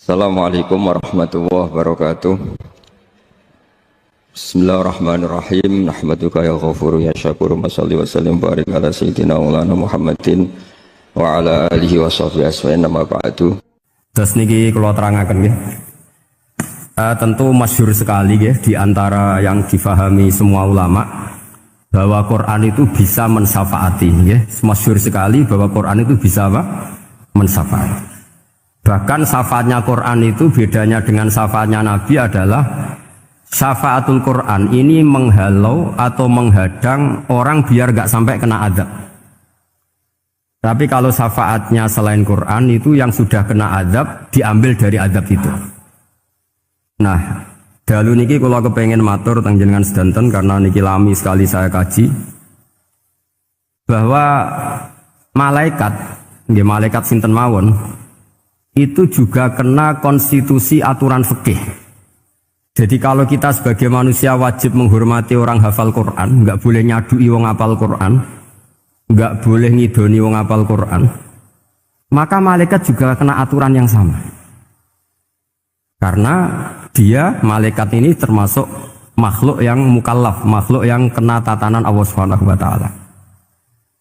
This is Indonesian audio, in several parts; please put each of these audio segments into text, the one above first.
Assalamualaikum warahmatullahi wabarakatuh. Bismillahirrahmanirrahim. Nahmaduka ya ghafuru ya syakuru. Masalli wa sallim barik ala sayyidina maulana Muhammadin wa ala alihi wa sahbihi asma'in nama ba'du. Terus niki kula terangaken nggih. Tentu masyhur sekali nggih di antara yang difahami semua ulama bahwa Quran itu bisa mensyafaati nggih. Masyhur sekali bahwa Quran itu bisa apa? Mensyafaati. Bahkan syafaatnya Quran itu bedanya dengan syafaatnya Nabi adalah syafaatul Quran ini menghalau atau menghadang orang biar gak sampai kena azab. Tapi kalau syafaatnya selain Quran itu yang sudah kena azab diambil dari azab itu. Nah, dalu niki kalau kepengen matur teng jenengan sedanten karena niki lami sekali saya kaji bahwa malaikat, nggih malaikat sinten mawon itu juga kena konstitusi aturan fikih. Jadi kalau kita sebagai manusia wajib menghormati orang hafal Quran, nggak boleh nyadui wong hafal Quran, nggak boleh ngidoni wong hafal Quran, maka malaikat juga kena aturan yang sama. Karena dia malaikat ini termasuk makhluk yang mukallaf, makhluk yang kena tatanan Allah Subhanahu wa taala.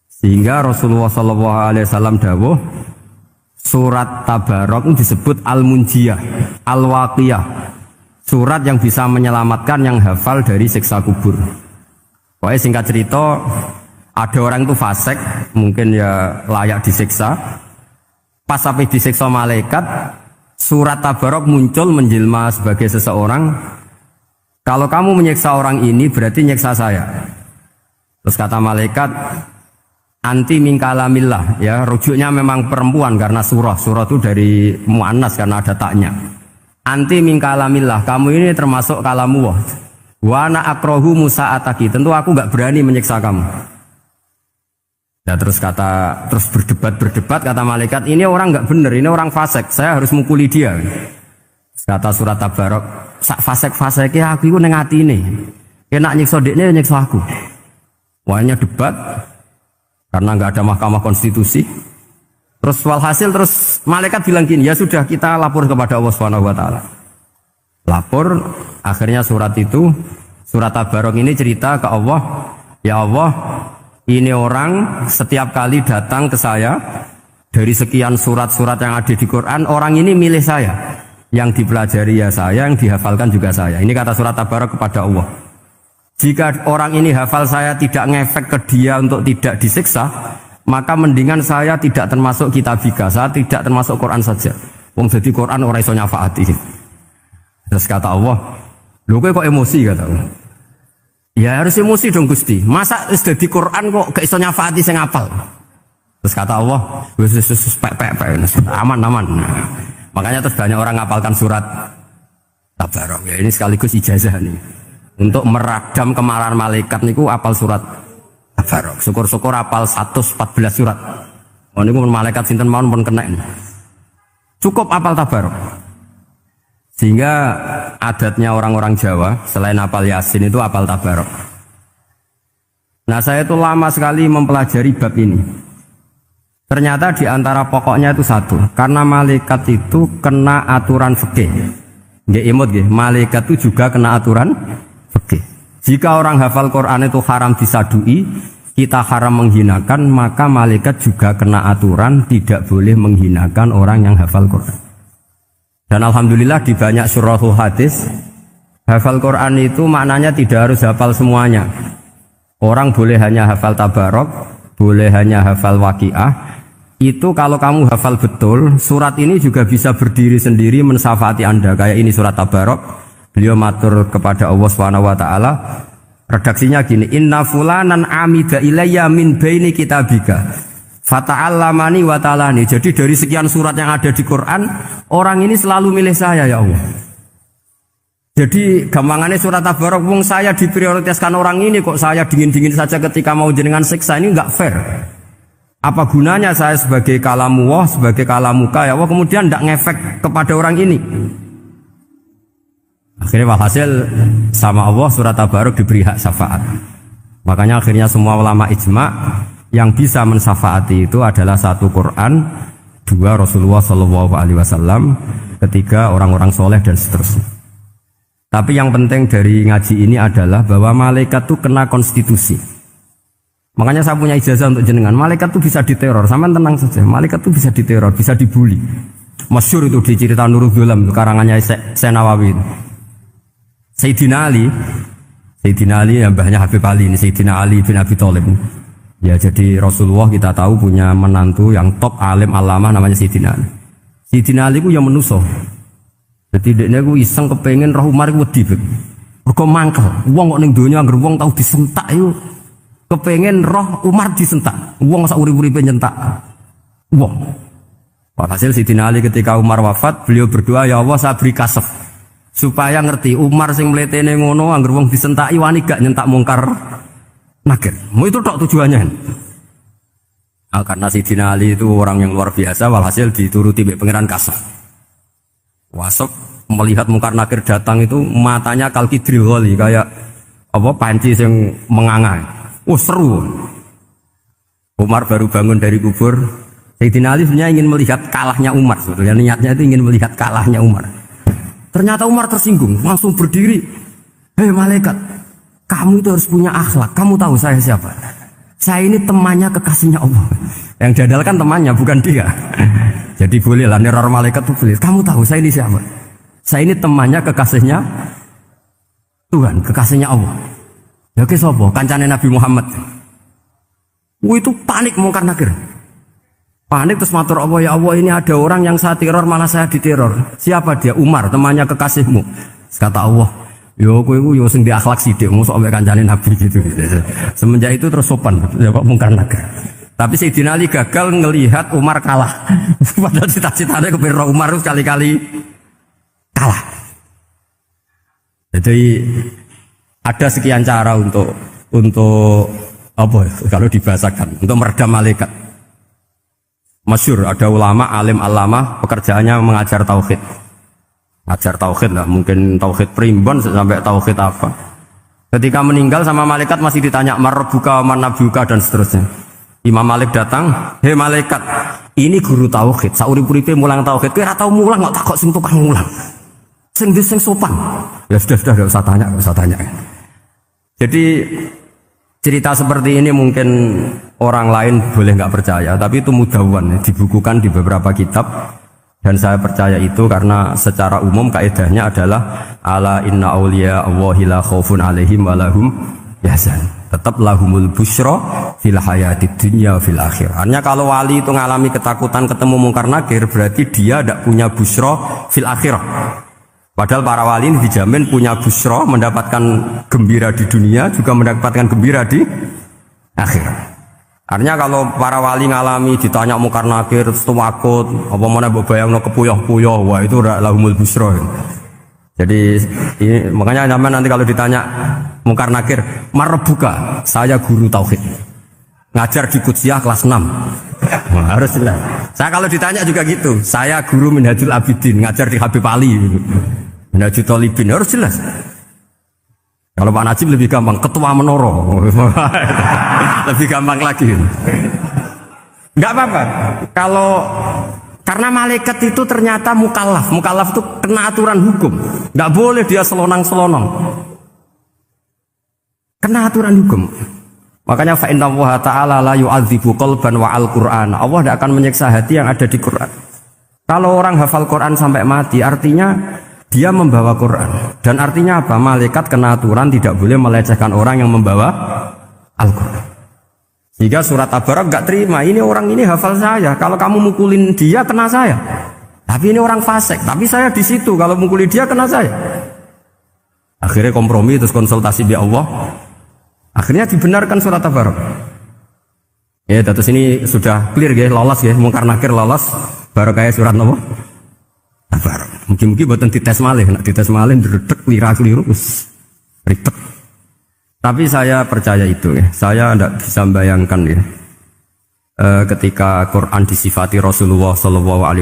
Sehingga Rasulullah sallallahu alaihi wasallam dawuh surat Tabarok disebut Al-Munjiyah, Al-Waqiyah, surat yang bisa menyelamatkan yang hafal dari siksa kubur. Pokoknya singkat cerita, ada orang itu fasik, mungkin ya layak disiksa. Pas sampai disiksa malaikat, surat Tabarok muncul menjelma sebagai seseorang. Kalau kamu menyiksa orang ini berarti nyiksa saya. Terus kata malaikat, anti min kalamillah, ya rujuknya memang perempuan karena surah itu dari muannas karena ada taknya. Anti min kalamillah, kamu ini termasuk kalamullah. Wa ana akrahu musa'ataki, tentu aku enggak berani menyiksa kamu. Ya terus berdebat kata malaikat, ini orang enggak benar, ini orang fasik, saya harus mukuli dia. Kata surat Tabarok, sak fasik-fasike aku iku ning atine. Enak nyiksa dekne nyiksa aku. Wahnya debat karena nggak ada mahkamah konstitusi. Terus walhasil terus malaikat bilang gini, ya sudah kita lapor kepada Allah Subhanahu wa taala. Lapor, akhirnya surat Tabarok ini cerita ke Allah, ya Allah, ini orang setiap kali datang ke saya dari sekian surat-surat yang ada di Quran, orang ini milih saya. Yang dipelajari ya saya, yang dihafalkan juga saya. Ini kata surat Tabarok kepada Allah. Jika orang ini hafal saya tidak ngefek ke dia untuk tidak disiksa, maka mendingan saya tidak termasuk kitabika, saya tidak termasuk Quran saja. Wong jadi Quran ora iso nyafaati. Terus kata Allah, lho kowe kok emosi kata Allah. Ya harus emosi dong Gusti. Masa wis dadi Quran kok gak iso nyafaati sing hafal. Terus kata Allah, wis aman. Nah, makanya terus banyak orang ngapalkan surat Tabarok. Ya ini sekaligus ijazah nih. Untuk meradam kemarahan malaikat niku apal surat Tabarok. Syukur-syukur apal 114 surat. Oh niku malaikat sinten mawon pun kena. Cukup apal Tabarok. Sehingga adatnya orang-orang Jawa selain apal Yasin itu apal Tabarok. Nah, saya itu lama sekali mempelajari bab ini. Ternyata di antara pokoknya itu satu, karena malaikat itu kena aturan fikih. Nggih imut nggih, malaikat itu juga kena aturan fikih. Jika orang hafal Quran itu haram disadui, kita haram menghinakan, maka malaikat juga kena aturan tidak boleh menghinakan orang yang hafal Quran. Dan alhamdulillah di banyak surahul hadis, hafal Quran itu maknanya tidak harus hafal semuanya. Orang boleh hanya hafal Tabarok, boleh hanya hafal Waqiah. Itu kalau kamu hafal betul, surat ini juga bisa berdiri sendiri mensyafaati Anda. Kayak ini surat Tabarok. Beliau matur kepada Allah Subhanahu wa taala, redaksinya gini, inna fulanan amida ilayya min baini kitabika fata'allamani wa ta'alani. Jadi dari sekian surat yang ada di Quran, orang ini selalu milih saya ya Allah. Jadi gampangannya surat Tabarok, wong saya diprioritaskan orang ini kok saya dingin-dingin saja ketika mau jenengan siksa, ini enggak fair. Apa gunanya saya sebagai kalamullah, sebagai kalamuka ya Allah, kemudian enggak ngefek kepada orang ini. Akhirnya walhasil sama Allah surat Tabarok diberi hak syafaat. Makanya akhirnya semua ulama ijma yang bisa mensyafaati itu adalah satu Quran, dua Rasulullah SAW, ketiga orang-orang soleh dan seterusnya. Tapi yang penting dari ngaji ini adalah bahwa malaikat itu kena konstitusi. Makanya saya punya ijazah untuk jenengan. Malaikat itu bisa diteror, sampean tenang saja. Malaikat itu bisa diteror, bisa dibully. Masyhur itu di cerita Nurul Ghulam karangannya Senawawi. Sayyidina Ali yang mbahnya Habib Ali ini, Sayyidina Ali bin Abi Thalib. Ya, jadi Rasulullah kita tahu punya menantu yang top alim alama namanya Sayyidina Ali. Sayyidina Ali ku yang menuso. Jadi dekne ku iseng kepengin roh Umar ku wedi. Mergo mangkel. Wong kok ning donya anggere wong tau disentak iku kepengin roh Umar disentak. Wong sak urip-uripe nyentak. Wong. Hasil Sayyidina Ali ketika Umar wafat, beliau berdoa, ya Allah saya beri kasef supaya ngerti Umar sing mletene ngono anggere wong disentaki wani gak nyentak mungkar nakir. Mau itu tok tujuannya. Karena Sayyidina Ali itu orang yang luar biasa, walhasil dituruti oleh pangeran kasef. Wasop melihat mungkar nakir datang itu matanya kalkidril ghali kayak apa panci yang menganga. Seru. Umar baru bangun dari kubur. Sayyidina Ali sebenarnya ingin melihat kalahnya Umar. Sebetulnya niatnya itu ingin melihat kalahnya Umar. Ternyata Umar tersinggung, langsung berdiri. Hei malaikat, kamu itu harus punya akhlak. Kamu tahu saya siapa? Saya ini temannya kekasihnya Allah. Yang jadalkan temannya, bukan dia. Jadi bolehlah neror malaikat itu boleh. Kamu tahu saya ini siapa? Saya ini temannya kekasihnya Tuhan, kekasihnya Allah. Ya ke sapa? Kancane Nabi Muhammad. Itu panik mungkar nakir. Panik terus matur Allah, ya Allah ini ada orang yang saya teror malah saya diteror. Siapa dia? Umar, temannya kekasihmu. Kata Allah, yo kowe yo sing di akhlak sithik, mosok ambek kancane Nabi gitu. Semenjak itu terus sopan, ya Pak mungkar nakir. Tapi Sayyidina Ali gagal ngelihat Umar kalah. Padahal cita-citanya kepira Umar itu sekali-kali kalah. Jadi ada sekian cara untuk apa kalau dibahasakan untuk meredam malaikat. Masyhur ada ulama alim alama pekerjaannya mengajar tauhid. Ngajar tauhid lah, mungkin tauhid primbon sampai tauhid apa. Ketika meninggal sama malaikat masih ditanya marbuka, manabuka dan seterusnya. Imam Malik datang, hei malaikat, ini guru tauhid, saurip-uripe mulang tauhid, kowe ora tau mulang kok takok sing tukang mulang. Sing sopan. Ya sudah enggak usah tanya. Jadi cerita seperti ini mungkin orang lain boleh nggak percaya, tapi itu mudawwan, dibukukan di beberapa kitab, dan saya percaya itu karena secara umum kaidahnya adalah ala inna auliya Allahi la khaufun alaihim wa lahum yahzan. Tetap lahumul busyra fil hayatid dunya fil akhir. Artinya kalau wali itu ngalami ketakutan ketemu mungkar nakir, berarti dia tidak punya busyra fil akhirah. Padahal para wali ini dijamin punya busyra, mendapatkan gembira di dunia, juga mendapatkan gembira di akhirat. Artinya kalau para wali ngalami ditanya mungkar nakir, takut, apa mana bayangno kepuyah-puyah, wah itu lahumul busyra. Jadi makanya zaman nanti kalau ditanya mungkar nakir, marbuka, saya guru tauhid, ngajar di Qudsiyah kelas 6. Wah, harus jelas. Saya kalau ditanya juga gitu, saya guru Minhajul Abidin, ngajar di Habib Ali, Minhajul Thalibin, harus jelas. Kalau Pak Najib lebih gampang, ketua menoro, lebih gampang lagi. Enggak apa-apa. Kalau karena malaikat itu ternyata mukallaf itu kena aturan hukum, enggak boleh dia selonang-selonong. Kena aturan hukum. Makanya fa inna Allah ta'ala la yu'adzibu qalban wa al-Qur'an. Allah tidak akan menyiksa hati yang ada di Quran. Kalau orang hafal Quran sampai mati, artinya dia membawa Quran. Dan artinya apa? Malaikat kena aturan tidak boleh melecehkan orang yang membawa Al-Quran. Sehingga surat Tabarak gak terima, ini orang ini hafal saya, kalau kamu mukulin dia kena saya. Tapi ini orang fasik, tapi saya di situ, kalau mukulin dia kena saya. Akhirnya kompromi terus konsultasi bi Allah. Akhirnya dibenarkan surat Tabarak. Ya, terus ini sudah clear ya, lolos ya, mungkar nakir lolos, baru kayak surat apa? Tabarak. Mungkin-mungkin buatan dites malih, nak dites malih dredeg keliru ribet. Tapi saya percaya itu ya, saya tidak bisa membayangkan ya, ketika Quran disifati Rasulullah SAW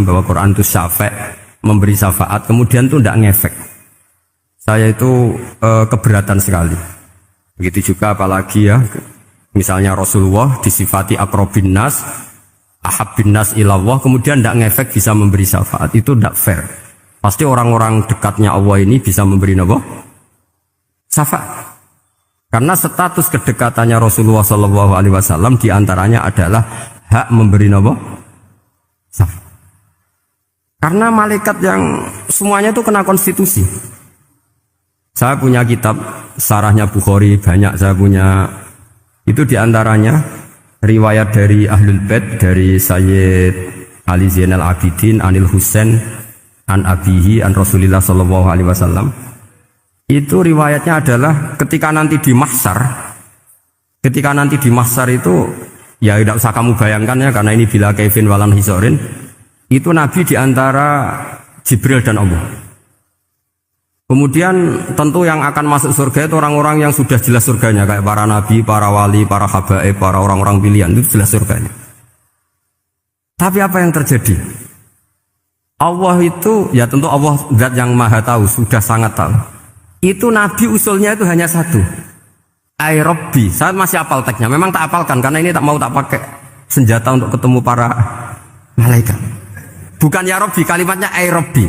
bahwa Quran itu syafa', memberi syafaat, kemudian itu tidak ngefek. Saya itu keberatan sekali. Begitu juga apalagi ya, misalnya Rasulullah disifati akrobin nas, ahabbin nas ilallah kemudian tidak ngefek bisa memberi syafaat, itu tidak fair. Pasti orang-orang dekatnya Allah ini bisa memberi apa? Syafaat. Karena status kedekatannya Rasulullah SAW diantaranya adalah hak memberi apa? Syafaat. Karena malaikat yang semuanya itu kena konstitusi. Saya punya kitab sarahnya Bukhari banyak, saya punya itu diantaranya riwayat dari Ahlul Bait dari Sayyid Ali Zainal Abidin Anil Husain an abihi an Rasulillah sallallahu alaihi wasallam. Itu riwayatnya adalah ketika nanti di mahsyar itu ya tidak usah kamu bayangkan ya, karena ini bila kaifin walan hisorin, itu Nabi diantara Jibril dan Allah. Kemudian tentu yang akan masuk surga itu orang-orang yang sudah jelas surganya, kayak para nabi, para wali, para habaib, para orang-orang pilihan, itu jelas surganya. Tapi apa yang terjadi? Allah itu, ya tentu Allah zat yang maha tahu, sudah sangat tahu. Itu Nabi usulnya itu hanya satu. Ai Rabbi, saya masih hafal teksnya, memang tak hafalkan karena ini tak mau tak pakai senjata untuk ketemu para malaikat. Bukan ya Rabbi, kalimatnya ai Rabbi.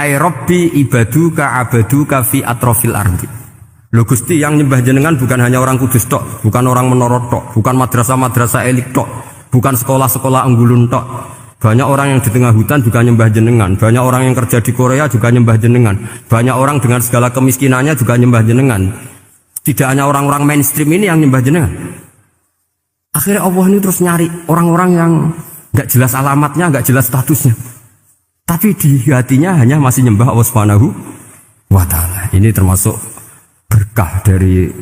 Ai Rabbi ibaduka abaduka fi atrofil ardi. Loh Gusti, yang nyembah jenengan bukan hanya orang kudus tok, bukan orang menorot tok, bukan madrasah-madrasah elit tok, bukan sekolah-sekolah anggulun tok. Banyak orang yang di tengah hutan juga nyembah jenengan, banyak orang yang kerja di Korea juga nyembah jenengan, banyak orang dengan segala kemiskinannya juga nyembah jenengan. Tidak hanya orang-orang mainstream ini yang nyembah jenengan. Akhirnya Allah ini terus nyari orang-orang yang gak jelas alamatnya, gak jelas statusnya, tapi di hatinya hanya masih nyembah Allah Subhanahu wa ta'ala. Ini termasuk berkah dari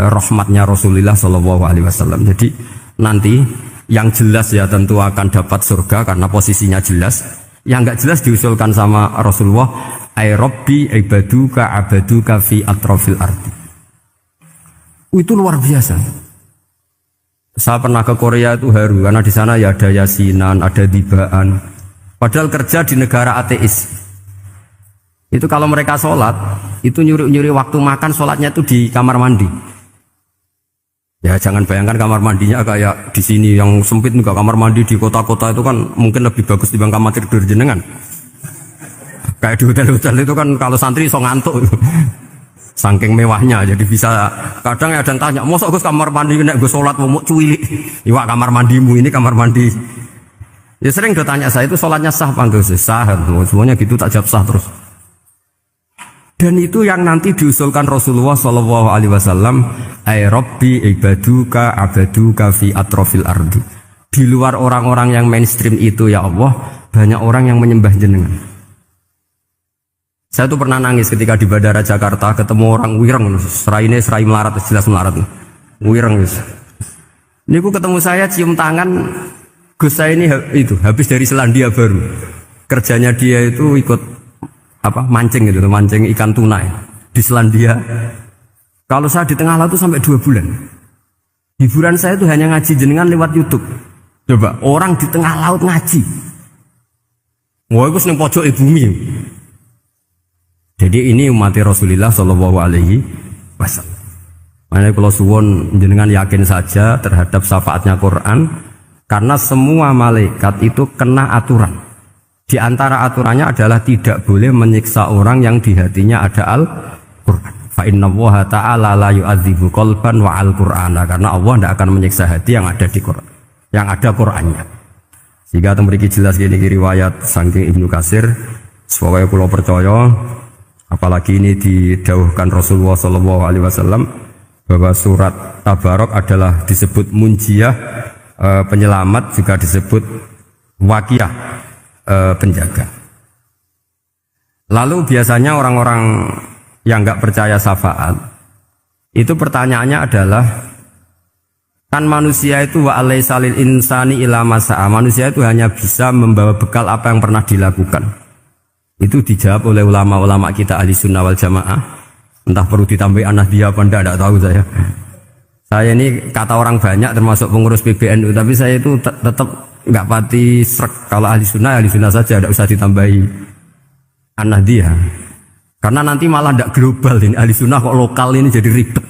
rahmatnya Rasulullah Shallallahu Alaihi Wasallam. Jadi nanti yang jelas ya tentu akan dapat surga karena posisinya jelas. Yang enggak jelas diusulkan sama Rasulullah, ai Rabbi ibaduka abaduka fi atrofil ardi. Itu luar biasa. Saya pernah ke Korea itu haru karena di sana ya ada yasinan, ada dibaan. Padahal kerja di negara ateis. Itu kalau mereka sholat, itu nyuri-nyuri waktu makan, sholatnya itu di kamar mandi. Ya jangan bayangkan kamar mandinya kayak di sini yang sempit juga. Kamar mandi di kota-kota itu kan mungkin lebih bagus dibanding kamar tidur jenengan. Kayak di hotel-hotel itu kan kalau santri so ngantuk. Saking mewahnya, jadi bisa kadang ada yang tanya, mosok Gus kamar mandi nek gue sholat mau cuili. Iwak kamar mandimu ini kamar mandi. Ya sering ditanya saya itu sholatnya sah apa enggak? Sah, semuanya gitu tak jawab sah terus. Dan itu yang nanti diusulkan Rasulullah Shallallahu Alaihi Wasallam, ai Rabbi ibaduka abaduka fi atrofil ardi. Di luar orang-orang yang mainstream itu ya Allah, banyak orang yang menyembah jenengan. Saya tuh pernah nangis ketika di Bandara Jakarta ketemu orang wireng, serai melarat, jelas melarat, wireng. Ini aku ketemu saya cium tangan. Gus saya ini itu habis dari Selandia Baru. Kerjanya dia itu ikut mancing gitu, mancing ikan tuna ya, di Selandia. Kalau saya di tengah laut itu sampai 2 bulan. Hiburan saya itu hanya ngaji jenengan lewat YouTube. Coba orang di tengah laut ngaji. Wah, itu seneng pojok bumi. Jadi ini umat Rasulullah Shallallahu Alaihi Wasallam. Makanya kalau suwon jenengan yakin saja terhadap syafaatnya Quran, karena semua malaikat itu kena aturan. Di antara aturannya adalah tidak boleh menyiksa orang yang di hatinya ada Al-Quran. Fa innallaha ta'ala la yu'adzibu qalban wa al-Qur'ana, karena Allah tidak akan menyiksa hati yang ada di Quran, yang ada Qurannya. Sehingga memiliki jelas gini riwayat saking Ibnu Katsir, supaya kula percaya, apalagi ini didhawuhkan Rasulullah Shallallahu Alaihi Wasallam bahwa surat Tabarok adalah disebut munjiyah, penyelamat, juga disebut wakiyah, penjaga. Lalu biasanya orang-orang yang nggak percaya syafaat itu pertanyaannya adalah, kan manusia itu wa alaysa lil insani illa ma sa'a, manusia itu hanya bisa membawa bekal apa yang pernah dilakukan. Itu dijawab oleh ulama-ulama kita ahli sunnah wal jamaah. Entah perlu ditambah anahdiya apa enggak tahu saya. Saya ini kata orang banyak termasuk pengurus PBNU, tapi saya itu tetap nggak pati srek. Kalau ahli sunnah saja, tidak usah ditambahi an-nahdiyah. Karena nanti malah tidak global ini, ahli sunnah kok lokal ini jadi ribet.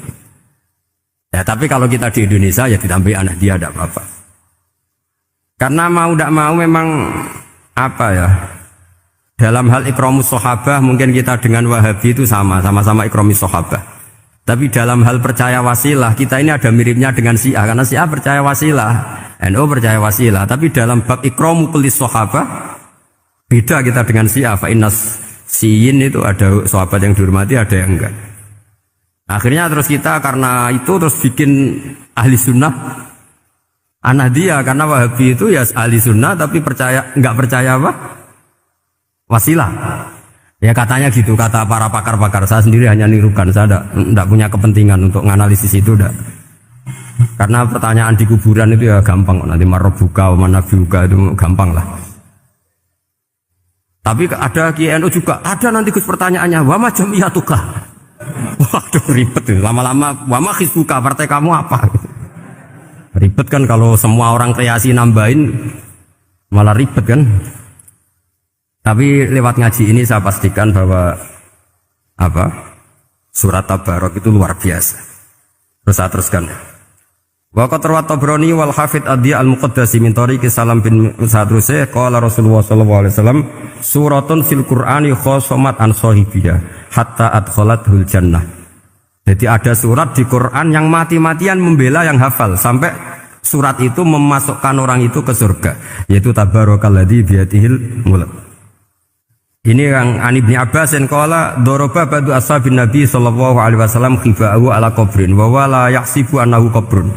Ya tapi kalau kita di Indonesia ya ditambahi an-nahdiyah tidak apa-apa. Karena mau tidak mau memang apa ya? Dalam hal ikramus sahabah mungkin kita dengan Wahabi itu sama-sama ikramus sahabah. Tapi dalam hal percaya wasilah kita ini ada miripnya dengan Syiah karena Syiah percaya wasilah, NU percaya wasilah. Tapi dalam bab ikramu kulis sahabah beda kita dengan Syiah. Fa innas Syiin itu ada sahabat yang dihormati, ada yang enggak. Akhirnya terus kita karena itu terus bikin ahli sunnah An-Nahdiyah, karena Wahabi itu ya ahli sunnah tapi enggak percaya apa? Wasilah. Ya katanya gitu, kata para pakar-pakar. Saya sendiri hanya nirukan, saya enggak punya kepentingan untuk menganalisis itu enggak. Karena pertanyaan di kuburan itu ya gampang, nanti marbuka wa manabiuka itu gampang lah. Tapi ada KNU juga, ada nanti Gus pertanyaannya, wama jamiyatuka. Waduh ribet itu, lama-lama wama hizbuka, partai kamu apa? Ribet kan kalau semua orang kreasi nambahin, malah ribet kan. Tapi lewat ngaji ini saya pastikan bahwa surat Tabarok itu luar biasa. Terus saya teruskan. Wa qad rawat Tabrani wal Hafidz Adhi al-Muqaddasi min tariqi Salam bin Sadruse qala Rasulullah sallallahu alaihi wasallam suratun fil Qur'ani khosomat an sahibiha hatta adkhalathul jannah. Jadi ada surat di Quran yang mati-matian membela yang hafal sampai surat itu memasukkan orang itu ke surga, yaitu tabarakalladzi biyadihil mulk. Ini yang Ani bin Abbas yang qala daraba badu ashabin Nabi sallallahu alaihi wasallam khifa'u ala qabrin wa wala yahsibu annahu qabrun.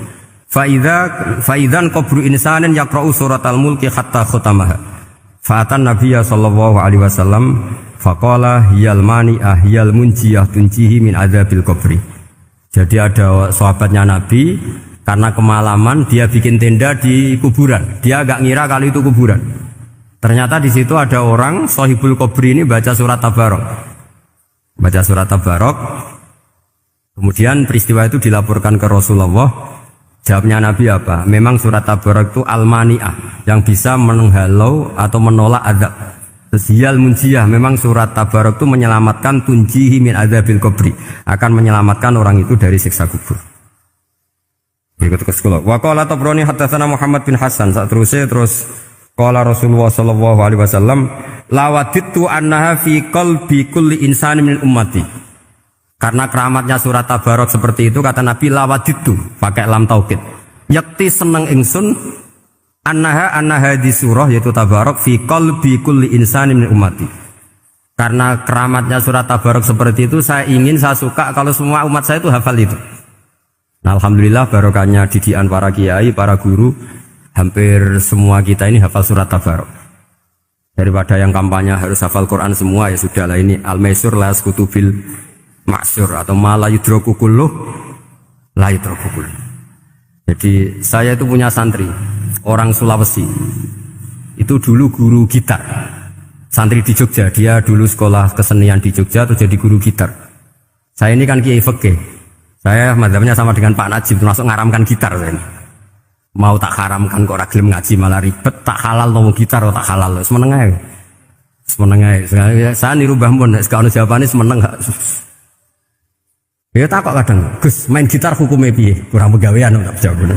Faidan qabru insanin yaqra'u suratal mulki hatta khutamaha. Fa'atan Nabiyya sallallahu alaihi wasallam faqala hiyal mani'ah hiyal munjiyah tunjihi min adzabil qabri. Jadi ada sahabatnya Nabi karena kemalaman dia bikin tenda di kuburan. Dia agak ngira kalau itu kuburan. Ternyata di situ ada orang sahibul qabri ini baca surat Tabarok. Baca surat Tabarok. Kemudian peristiwa itu dilaporkan ke Rasulullah. Jawabnya Nabi apa? Memang surat Tabarok itu al-mani'ah yang bisa menghalau atau menolak azab. Hiyal munjiyah, memang surat Tabarok itu menyelamatkan tunjihi min adzabil qabri, akan menyelamatkan orang itu dari siksa kubur. Berikut ke sekolah. Wa qala Tabrani haddatsana Muhammad bin Hasan, terus qala Rasulullah sallallahu alaihi wasallam lawadittu annaha fi qalbi kulli insani min ummati. Karena keramatnya surat Tabarok seperti itu, kata Nabi lawadittu pakai lam taukid. Yakti seneng ingsun annaha di surah yaitu Tabarok fi qalbi kulli insani min ummati. Karena keramatnya surat Tabarok seperti itu, saya suka kalau semua umat saya itu hafal itu. Nah, alhamdulillah barokahnya didikan para kiai, para guru, hampir semua kita ini hafal surat Tabarok. Daripada yang kampanye harus hafal Quran semua, ya sudahlah, ini al-maisur la kutubil maksur atau mala yudroku kulluh la yudroku kulluh. Jadi saya itu punya santri orang Sulawesi, itu dulu guru gitar, santri di Jogja. Dia dulu sekolah kesenian di Jogja terus jadi guru gitar. Saya ini kan kiai fikih, saya madzhabnya sama dengan Pak Najib, termasuk ngaramkan gitar. Saya ini mau tak haramkan kok ragilem ngaji malah ribet, tak halal ngomong gitar tak halal, semeneng ae. Saya niru Mbah Mun, nek ono jawabane semeneng gak. Ya tak kok kadang, Gus main gitar hukumnya piye? Kurang pegawean tak jawab.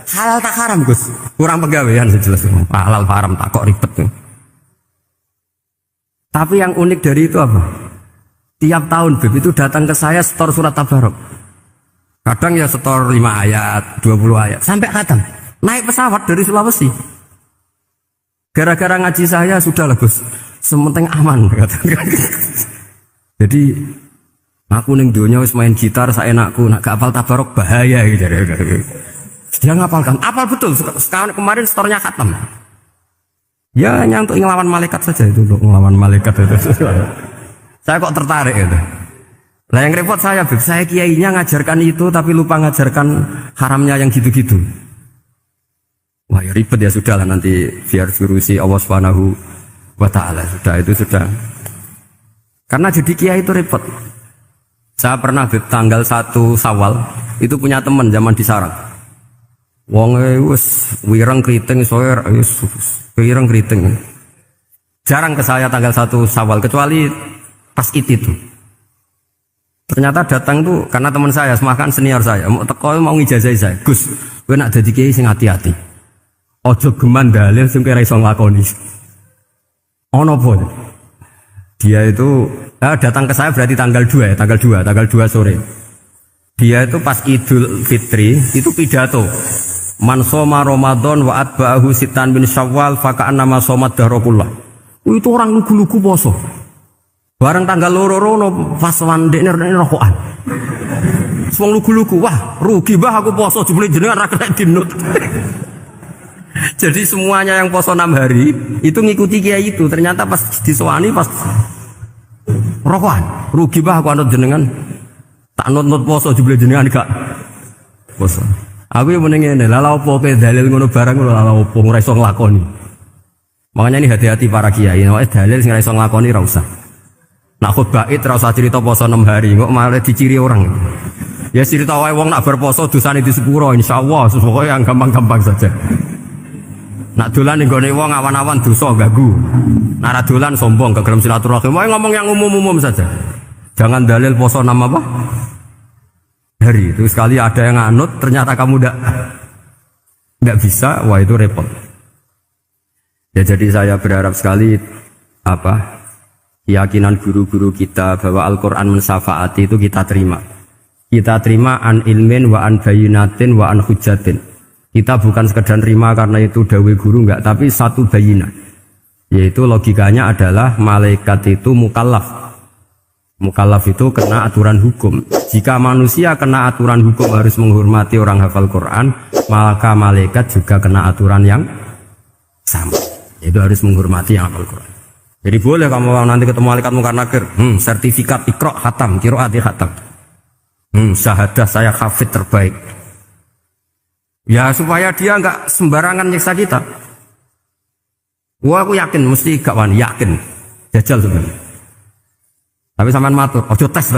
Halal tak haram Gus? Kurang pegawean sejelas. Halal haram tak kok ribet. Tapi yang unik dari itu apa? Tiap tahun Beb itu datang ke saya setor surat Tabarok. Kadang ya setor 5 ayat, 20 ayat, sampai khatam. Naik pesawat dari Sulawesi. Gara-gara ngaji saya sudahlah Gus, sementing aman. Jadi aku ning donya wis main gitar saenakku, nak gak hafal Tabarok bahaya gitu. Dia ngapalkan, apal betul. Sekarang kemarin setornya khatam. Ya hanya untuk ngelawan malaikat saja itu, untuk ngelawan malaikat itu. Saya kok tertarik itu. Lah yang repot saya, Beb, saya kiainya ngajarkan itu tapi lupa ngajarkan haramnya yang gitu-gitu. Wah ya ribet ya, sudahlah nanti biar virusi Allah Subhanahu wa taala. Sudah itu sudah. Karena jadi kiai itu repot. Saya pernah tanggal 1 Syawal itu punya teman zaman di Sarang. Wong wis wireng kriting soer wis wireng kriting. Jarang ke saya tanggal 1 Syawal kecuali pas itu. Ternyata datang tuh karena teman saya, semakan senior saya, mau teko mau ngijazah saya. Gus, kowe nak dadi kiai sing hati-hati. Ojo geman dalil sing kira iso nglakoni. Ono apa? Dia itu datang ke saya berarti tanggal 2 ya, tanggal 2 sore. Dia itu pas Idul Fitri itu pidato. Man shoma Ramadan wa atba'ahu sitan bin Syawal faka'annama shomat dahrakullah. Itu orang lugu-lugu poso. Bareng tanggal loro pas wandekne rokokan. Wong lugu-lugu, wah rugi bah aku poso jebule jenengan ra kena dinut. Jadi semuanya yang poso 6 hari itu ngikuti kiai itu. Ternyata pas disowani pas rokokan, rugi bah aku anut jenengan. Tak nut poso jebule jenengan gak poso. Aku yang mending ngene, lha opo kowe dalil ngono barang ngono lha opo ora iso nglakoni. Makanya ini hati-hati para kiai, nek dalil sing ora iso nglakoni ora usah. Nak khutbah id ora usah cerita poso 6 hari, kok malah diciri orang. Ya cerita wae wong nak berposo dosane di sepuro insyaallah, pokoke yang gampang-gampang saja. Nak dolan ning gone wong awan-awan dosa ganggu. Nak ra dolan sombong gak gelem silaturahim. Wae ngomong yang umum-umum saja. Jangan dalil poso 6 apa? Hari itu sekali ada yang anut ternyata kamu enggak bisa, wah itu repot. Ya jadi saya berharap sekali keyakinan guru-guru kita bahwa Al-Qur'an mensyafaati itu kita terima. Kita terima an ilmin wa an bayinatin wa an hujatin. Kita bukan sekedar terima karena itu dawe guru enggak, tapi satu bayinah. Yaitu logikanya adalah malaikat itu mukallaf. Mukallaf itu kena aturan hukum. Jika manusia kena aturan hukum harus menghormati orang hafal Quran, maka malaikat juga kena aturan yang sama. Itu harus menghormati yang hafal Quran. Jadi boleh kamu nanti ketemu malaikat mungkar nakir, sertifikat Iqra khatam, qiraati khatam. Syahadah saya hafid terbaik. Ya supaya dia enggak sembarangan nyiksa kita. Wah aku yakin mesti gak wani, yakin. Jajal sebenarnya. Tapi sampean matur, ojo tes to.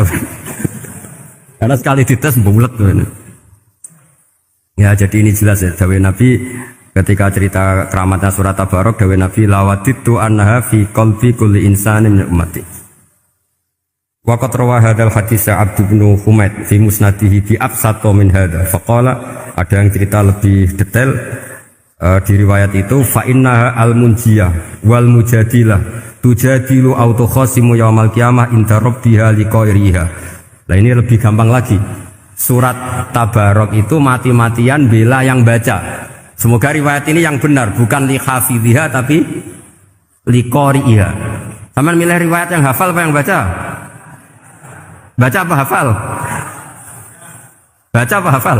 Karena sekali dites bulet tuh. Ya jadi ini jelas ya dawuh Nabi ketika cerita keramatnya surat Tabarok, dawuh Nabi lawaditu annaha fi qalbi kulli insanin min ummati. Waqat rawa hadzal hadits Abd bin Humaid fi musnadihi bi absato min hadza. Faqala ada yang cerita lebih detail di riwayat itu fa innaha al-munjiyah wal mujadilah tujadilu autokhasimu yaumal qiyamah inda rabbiha liqairiha. Nah ini lebih gampang lagi. Surat Tabarok itu mati-matian bela yang baca. Semoga riwayat ini yang benar, bukan li hafidhiha tapi liqariha. Sampeyan milih riwayat yang hafal apa yang baca? Baca apa hafal? Baca apa hafal?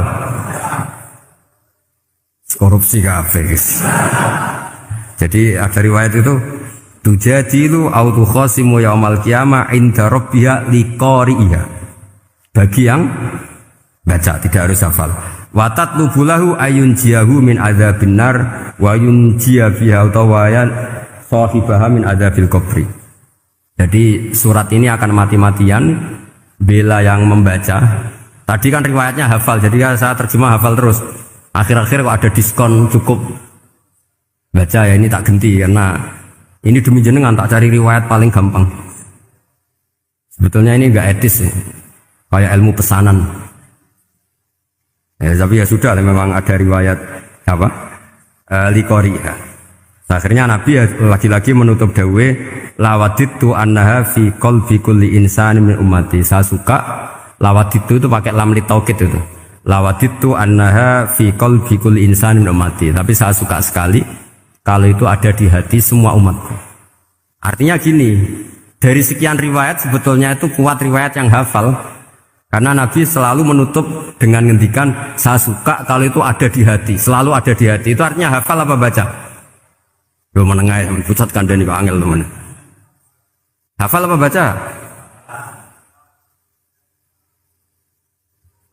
Korupsi kafis. Jadi ada riwayat itu tujadilu autu khasimu yaumal qiyamah inda rabbiha liqariha. Bagi yang baca tidak harus hafal. Watat lubulahu ayun jiahu min adzabin nar wa yun jia biha utawayan sahibaha min adzabil qabri. Jadi surat ini akan mati-matian bela yang membaca. Tadi kan riwayatnya hafal, jadi saya terjemah hafal terus. Akhir-akhir kok ada diskon cukup baca ya, ini tak ganti karena ini demi jenengan tak cari riwayat paling gampang. Sebetulnya ini enggak etis ya. Kayak ilmu pesanan. Ya, tapi ya sudah memang ada riwayat liqariha. Akhirnya Nabi ya, lagi-lagi menutup dawe lawaditu annaha fi qalbi kulli insani min ummati. Saya suka lawaditu itu pakai lam li taukid itu. Lawaditu annaha fi qalbi kulli insani min ummati. Tapi saya suka sekali kalau itu ada di hati semua umatku. Artinya gini, dari sekian riwayat sebetulnya itu kuat riwayat yang hafal. Karena Nabi selalu menutup dengan ngendikan saya suka kalau itu ada di hati, selalu ada di hati. Itu artinya hafal apa baca? Yo menengah pusat kandhani kok angel teman. Hafal apa baca?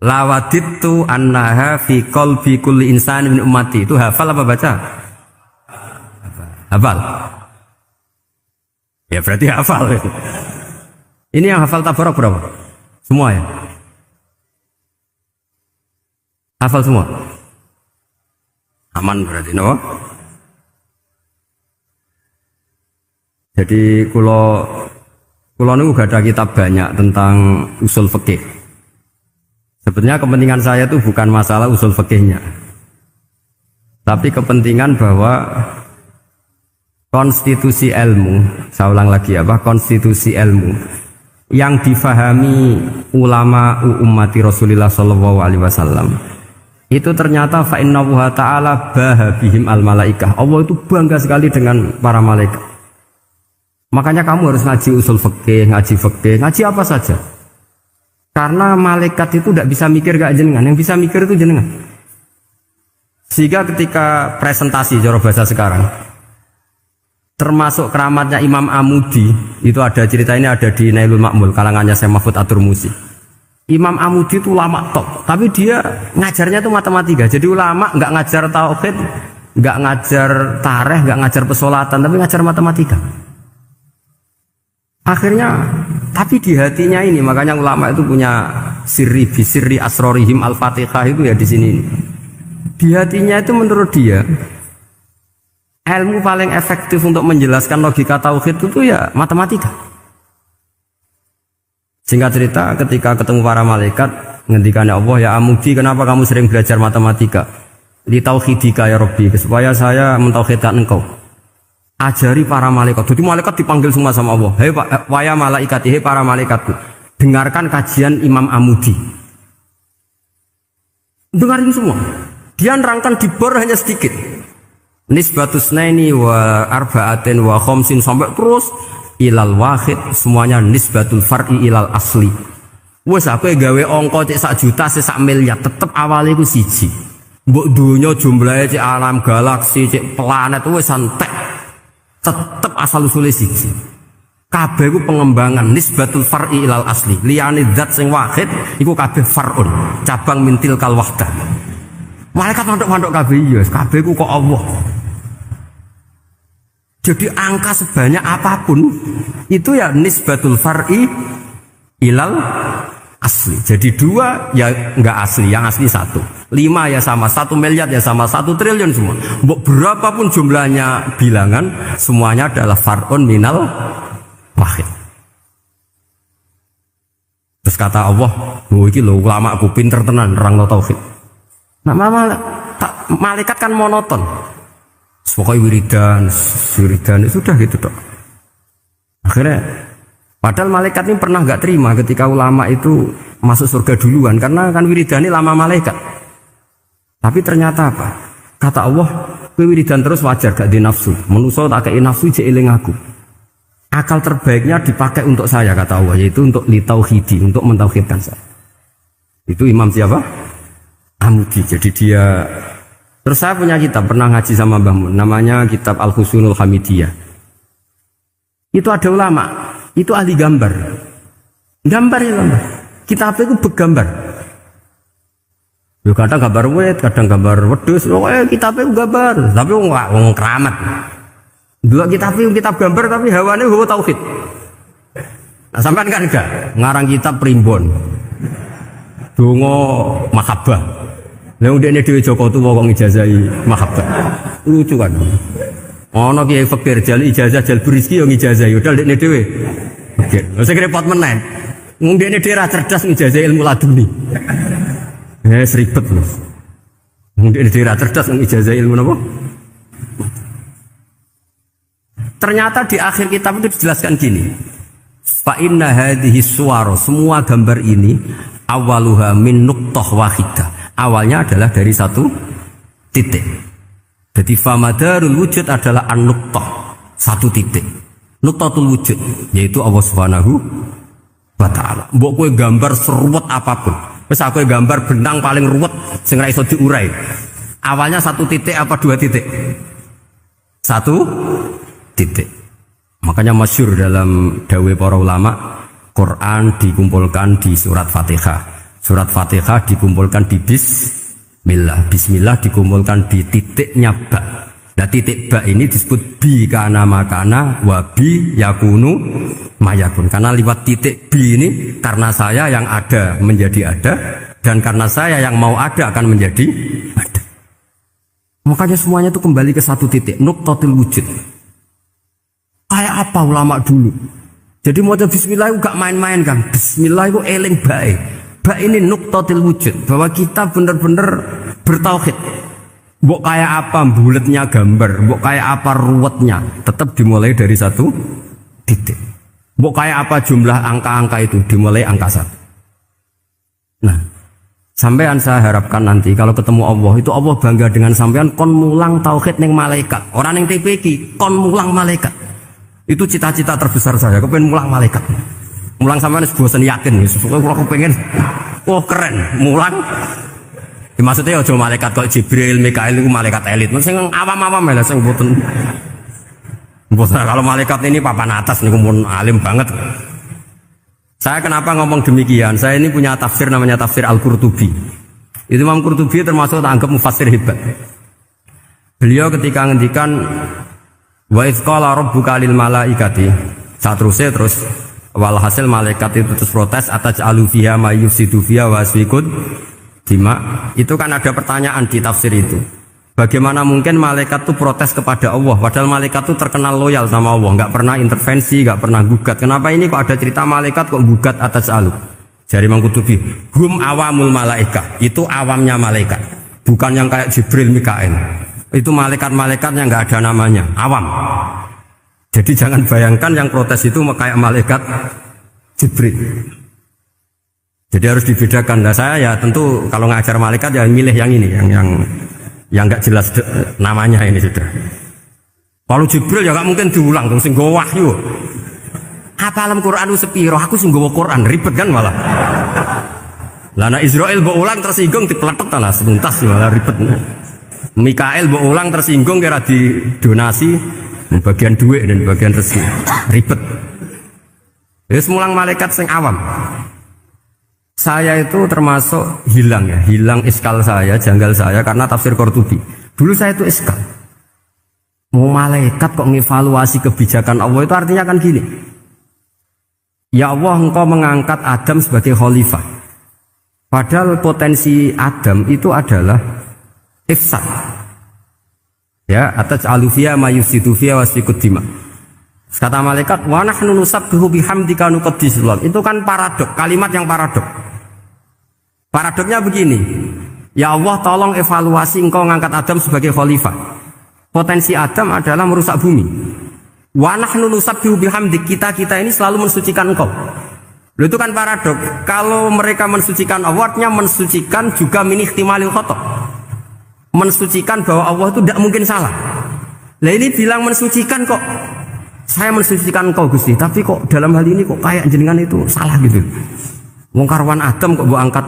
Lawaditu annaha fi qalbi kulli insani min ummati. Itu hafal apa baca? Hafal. Ya berarti hafal. Ini yang hafal Tabarok berapa? Semua ya? Hafal semua? Aman berarti, no? Jadi kulo niku gak ada kitab banyak tentang usul fikih. Sebetulnya kepentingan saya itu bukan masalah usul fikihnya. Tapi kepentingan bahwa konstitusi ilmu, saya ulang lagi apa, konstitusi ilmu yang difahami ulama ummati Rasulullah sallallahu alaihi wasallam itu ternyata fa innahu ta'ala bahabihim al malaikah. Allah itu bangga sekali dengan para malaikat. Makanya kamu harus ngaji usul fikih, ngaji apa saja. Karena malaikat itu tidak bisa mikir gak jenengan, yang bisa mikir itu jenengan. Sehingga ketika presentasi cara bahasa sekarang, termasuk keramatnya Imam Amudi, itu ada cerita ini ada di Nailul Ma'mul kalangannya Syekh Mahfud At-Turmusi. Imam Amudi itu ulama top, tapi dia ngajarnya itu matematika. Jadi ulama nggak ngajar tauhid, nggak ngajar tarikh, nggak ngajar pesolatan, tapi ngajar matematika. Akhirnya, tapi di hatinya ini, makanya ulama itu punya sirri bisirri asrorihim al-fatihah itu ya di sini. Di hatinya itu menurut dia ilmu paling efektif untuk menjelaskan logika tauhid itu ya matematika. Singkat cerita, ketika ketemu para malaikat, ngendikannya Allah, ya Amudi, kenapa kamu sering belajar matematika? Li tauhidika ya Rabbi, supaya saya mentauhidkan engkau. Ajari para malaikat. Jadi malaikat dipanggil semua sama Allah. Hei waya malaikat, hei para malaikatku, dengarkan kajian Imam Amudi. Dengarin semua. Dia nerangkan di bor hanya sedikit. Nisbatus naini wa arba'atin wa khamsin sampai terus ilal wahid, semuanya nisbatul far'i ilal asli. Wes aku gawe angka cek 1 juta cek 1 miliar tetep awalnya iku siji. Mbok donya jumlahe cek alam galaksi cek planet wes santek. Tetep asal usule siji. Kabeh iku pengembangan nisbatul far'i ilal asli. Liyane zat sing wahid iku kabeh far'un, cabang mintil kal wahdah. Malaikat mandok-mandok kabeh ya, kabeh iku kok Allah. Jadi angka sebanyak apapun itu ya nisbatul far'i ilal asli. Jadi 2 ya enggak asli, yang asli 1. 5 ya sama, 1 miliar ya sama, 1 triliun semua. Berapapun jumlahnya bilangan, semuanya adalah far'un minal wahid. Terus kata Allah, "Oh iki lho ulama aku pinter tenan nerangno tauhid." Nah, malaikat kan monoton. Pokoknya wiridan sudah gitu dok. Akhirnya, padahal malaikat ini pernah nggak terima ketika ulama itu masuk surga duluan karena kan wiridan ini lama malaikat. Tapi ternyata apa? Kata Allah, wiridan terus wajar gak di nafsu. Manusia tak kei nafsu jeeling aku. Akal terbaiknya dipakai untuk saya kata Allah, yaitu untuk litauhidi, untuk mentauhidkan saya. Itu Imam siapa? Amudi. Jadi dia. Terus saya punya kitab, pernah ngaji sama Mbah Mun, namanya kitab Al-Husunul Hamidiyah. Itu ada ulama, itu ahli gambar. Gambar. Kitab itu bergambar. Ya kadang gambar wet, kadang gambar wedhus, kitabnya gambar, tapi wong keramat. Dua kitab gambar tapi hawane hawa tauhid. Nah, sampean kan enggak ngarang kitab primbon. Donga mahabbah. Lah ndekne dhewe Joko tuwa kok ngijazahi mahabbah. Lucu kan. Ana kiai fakir jal ijazah jal berizki yo ngijazahi udah ndekne dhewe. Oke, wis repot menen. Wong ndekne dhewe ra cerdas ngijazahi ilmu laduni. Ribet Mas. Wong ndekne dhewe ra cerdas ngijazahi ilmu napa? Ternyata di akhir kitab itu dijelaskan gini. Fa inna hadhihi suwar, semua gambar ini awaluha min nuqtah wahidah. Awalnya adalah dari 1 titik. Jadi famadarul wujud adalah an-nuqtah, 1 titik. Nuqtatul wujud yaitu Allah Subhanahu wa taala. Mbok kowe gambar seruwet apapun. Wis aku gambar benang paling ruwet sing ra iso diurai. Awalnya 1 titik apa 2 titik? 1 titik. Makanya masyhur dalam dawuh para ulama, Quran dikumpulkan di surat Fatihah. Surat Fatihah dikumpulkan di Bismillah. Bismillah dikumpulkan di titiknya ba. Nah titik ba ini disebut bi kana makana wa bi yakunu mayakun. Karena lewat titik bi ini karena saya yang ada menjadi ada dan karena saya yang mau ada akan menjadi ada. Makanya semuanya itu kembali ke 1 titik. Nuqtatul wujud. Kayak apa ulama dulu? Jadi mau bismillah itu gak main-main kan. Bismillah itu eling baik. Ba ini nuqtatil wujud, bahwa kita benar-benar bertauhid. Mbok kayak apa bulatnya gambar, mbok kayak apa ruwetnya, tetap dimulai dari satu titik. Mbok kayak apa jumlah angka-angka itu dimulai angka 1. Nah, sampean saya harapkan nanti kalau ketemu Allah itu Allah bangga dengan sampean kon mulang tauhid ning malaikat. Orang ning TPQ kon mulang malaikat. Itu cita-cita terbesar saya, kepengen mulang malaikat. Mulang sampean wis bosen yakin, pokoknya kalau kepengen oh keren, mulang. Ya, maksudnya aja malaikat kok Jibril, Mikail itu malaikat elit. Sing awam-awam lah sing mboten. Kalau malaikat ini papan atas niku mun alim banget. Saya kenapa ngomong demikian? Saya ini punya tafsir namanya tafsir Al-Qurtubi. Itu Imam Qurtubi termasuk tak anggap mufassir hebat. Beliau ketika ngendikan wa idz qala rabbuka lil malaikati, saterusnya terus walhasil malaikat itu terus protes ataj'alu fiha may yufsidu fiha wa yasfikud dima. Itu kan ada pertanyaan di tafsir itu. Bagaimana mungkin malaikat itu protes kepada Allah, padahal malaikat itu terkenal loyal sama Allah, nggak pernah intervensi, nggak pernah gugat. Kenapa ini kok ada cerita malaikat kok gugat atas alu? Jari Imam Qurtubi, hum awamul malaika, itu awamnya malaikat, bukan yang kayak Jibril, Mikail. Itu malaikat-malaikat yang nggak ada namanya, awam. Jadi jangan bayangkan yang protes itu kayak malaikat Jibril. Jadi harus dibedakan. Nah saya ya tentu kalau ngajar malaikat ya milih yang ini, yang nggak jelas namanya ini sudah. Kalau Jibril ya nggak mungkin diulang dong, sing nggawa wahyu. Apa alam Quran itu sepiro? Aku sing nggawa Quran ribet kan malah. Lana Israel mbok ulang tersinggung dipeletet lah sebentas malah ribet. Mikael mbok ulang tersinggung kira di donasi bagian duit dan bagian rezeki ribet. Wis mulang malaikat sing awam. Saya itu termasuk hilang ya, hilang iskal saya, janggal saya karena tafsir Qurtubi. Dulu saya itu iskal. Mau malaikat kok ngevaluasi kebijakan Allah itu artinya kan gini. Ya Allah, engkau mengangkat Adam sebagai khalifah. Padahal potensi Adam itu adalah ifsad. Ya, ataj'alu fiha may yufsidu fiha wa yasfikud dima. Kata malaikat, wa nahnu nusabbihu bihamdika nuqaddisu lak. Itu kan paradok, kalimat yang paradok. Paradoknya begini, ya Allah tolong evaluasi engkau ngangkat Adam sebagai khalifah. Potensi Adam adalah merusak bumi. Wa nahnu nusabbihu bihamdik, kita ini selalu mensucikan engkau. Loh, itu kan paradok. Kalau mereka mensucikan Allah, artinya mensucikan juga min ihtimalil khata'. Mensucikan bahwa Allah itu tidak mungkin salah. Lah ini bilang mensucikan kok. Saya mensucikan engkau Gusti, tapi kok dalam hal ini kok kayak jenengan itu salah gitu. Wong karwan Adam kok mbok angkat.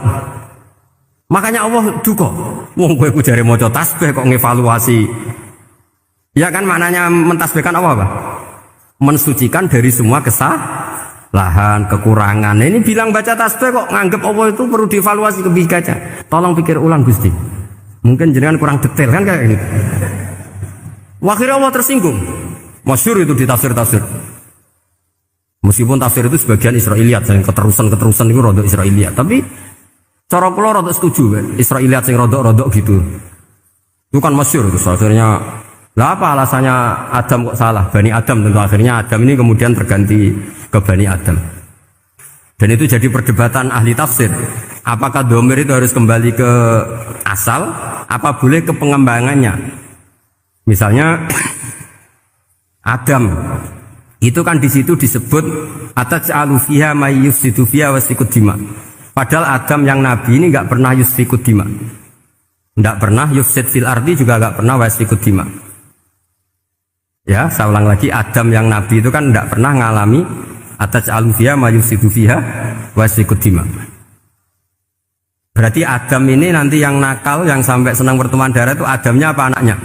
Makanya Allah duka. Wong kowe ku jare maca tasbih kok ngevaluasi. Ya kan maknanya mentasbihkan Allah apa? Mensucikan dari semua kesalahan, kekurangan. Ini bilang baca tasbih kok nganggep Allah itu perlu dievaluasi kebijakannya. Tolong pikir ulang Gusti. Mungkin jenengan kurang detail kan kayak ini. Akhirnya Allah tersinggung. Masyhur itu di tafsir-tafsir. Meskipun tafsir itu sebagian Israiliyat, yang keterusan itu rodok Israiliyat. Tapi cara kula rodok setuju, Israiliyat sing rodok-rodok gitu. Itu kan masyhur itu. Akhirnya, lah apa alasannya Adam kok salah? Bani Adam tentu akhirnya Adam ini kemudian berganti ke Bani Adam. Dan itu jadi perdebatan ahli tafsir. Apakah dhamir itu harus kembali ke asal? Apa boleh ke pengembangannya? Misalnya Adam itu kan di situ disebut ataj'alu fiha may yufsidu fiha wa yasfikud dima. Padahal Adam yang nabi ini enggak pernah yusfikud dima. Enggak pernah yufsid fil ardi, juga enggak pernah wa yasfikud dima. Ya, saya ulang lagi, Adam yang nabi itu kan enggak pernah ngalami ataj'alu fiha may yufsidu fiha wa yasfikud dima. Berarti Adam ini nanti yang nakal, yang sampai senang berteman darah itu Adamnya apa anaknya?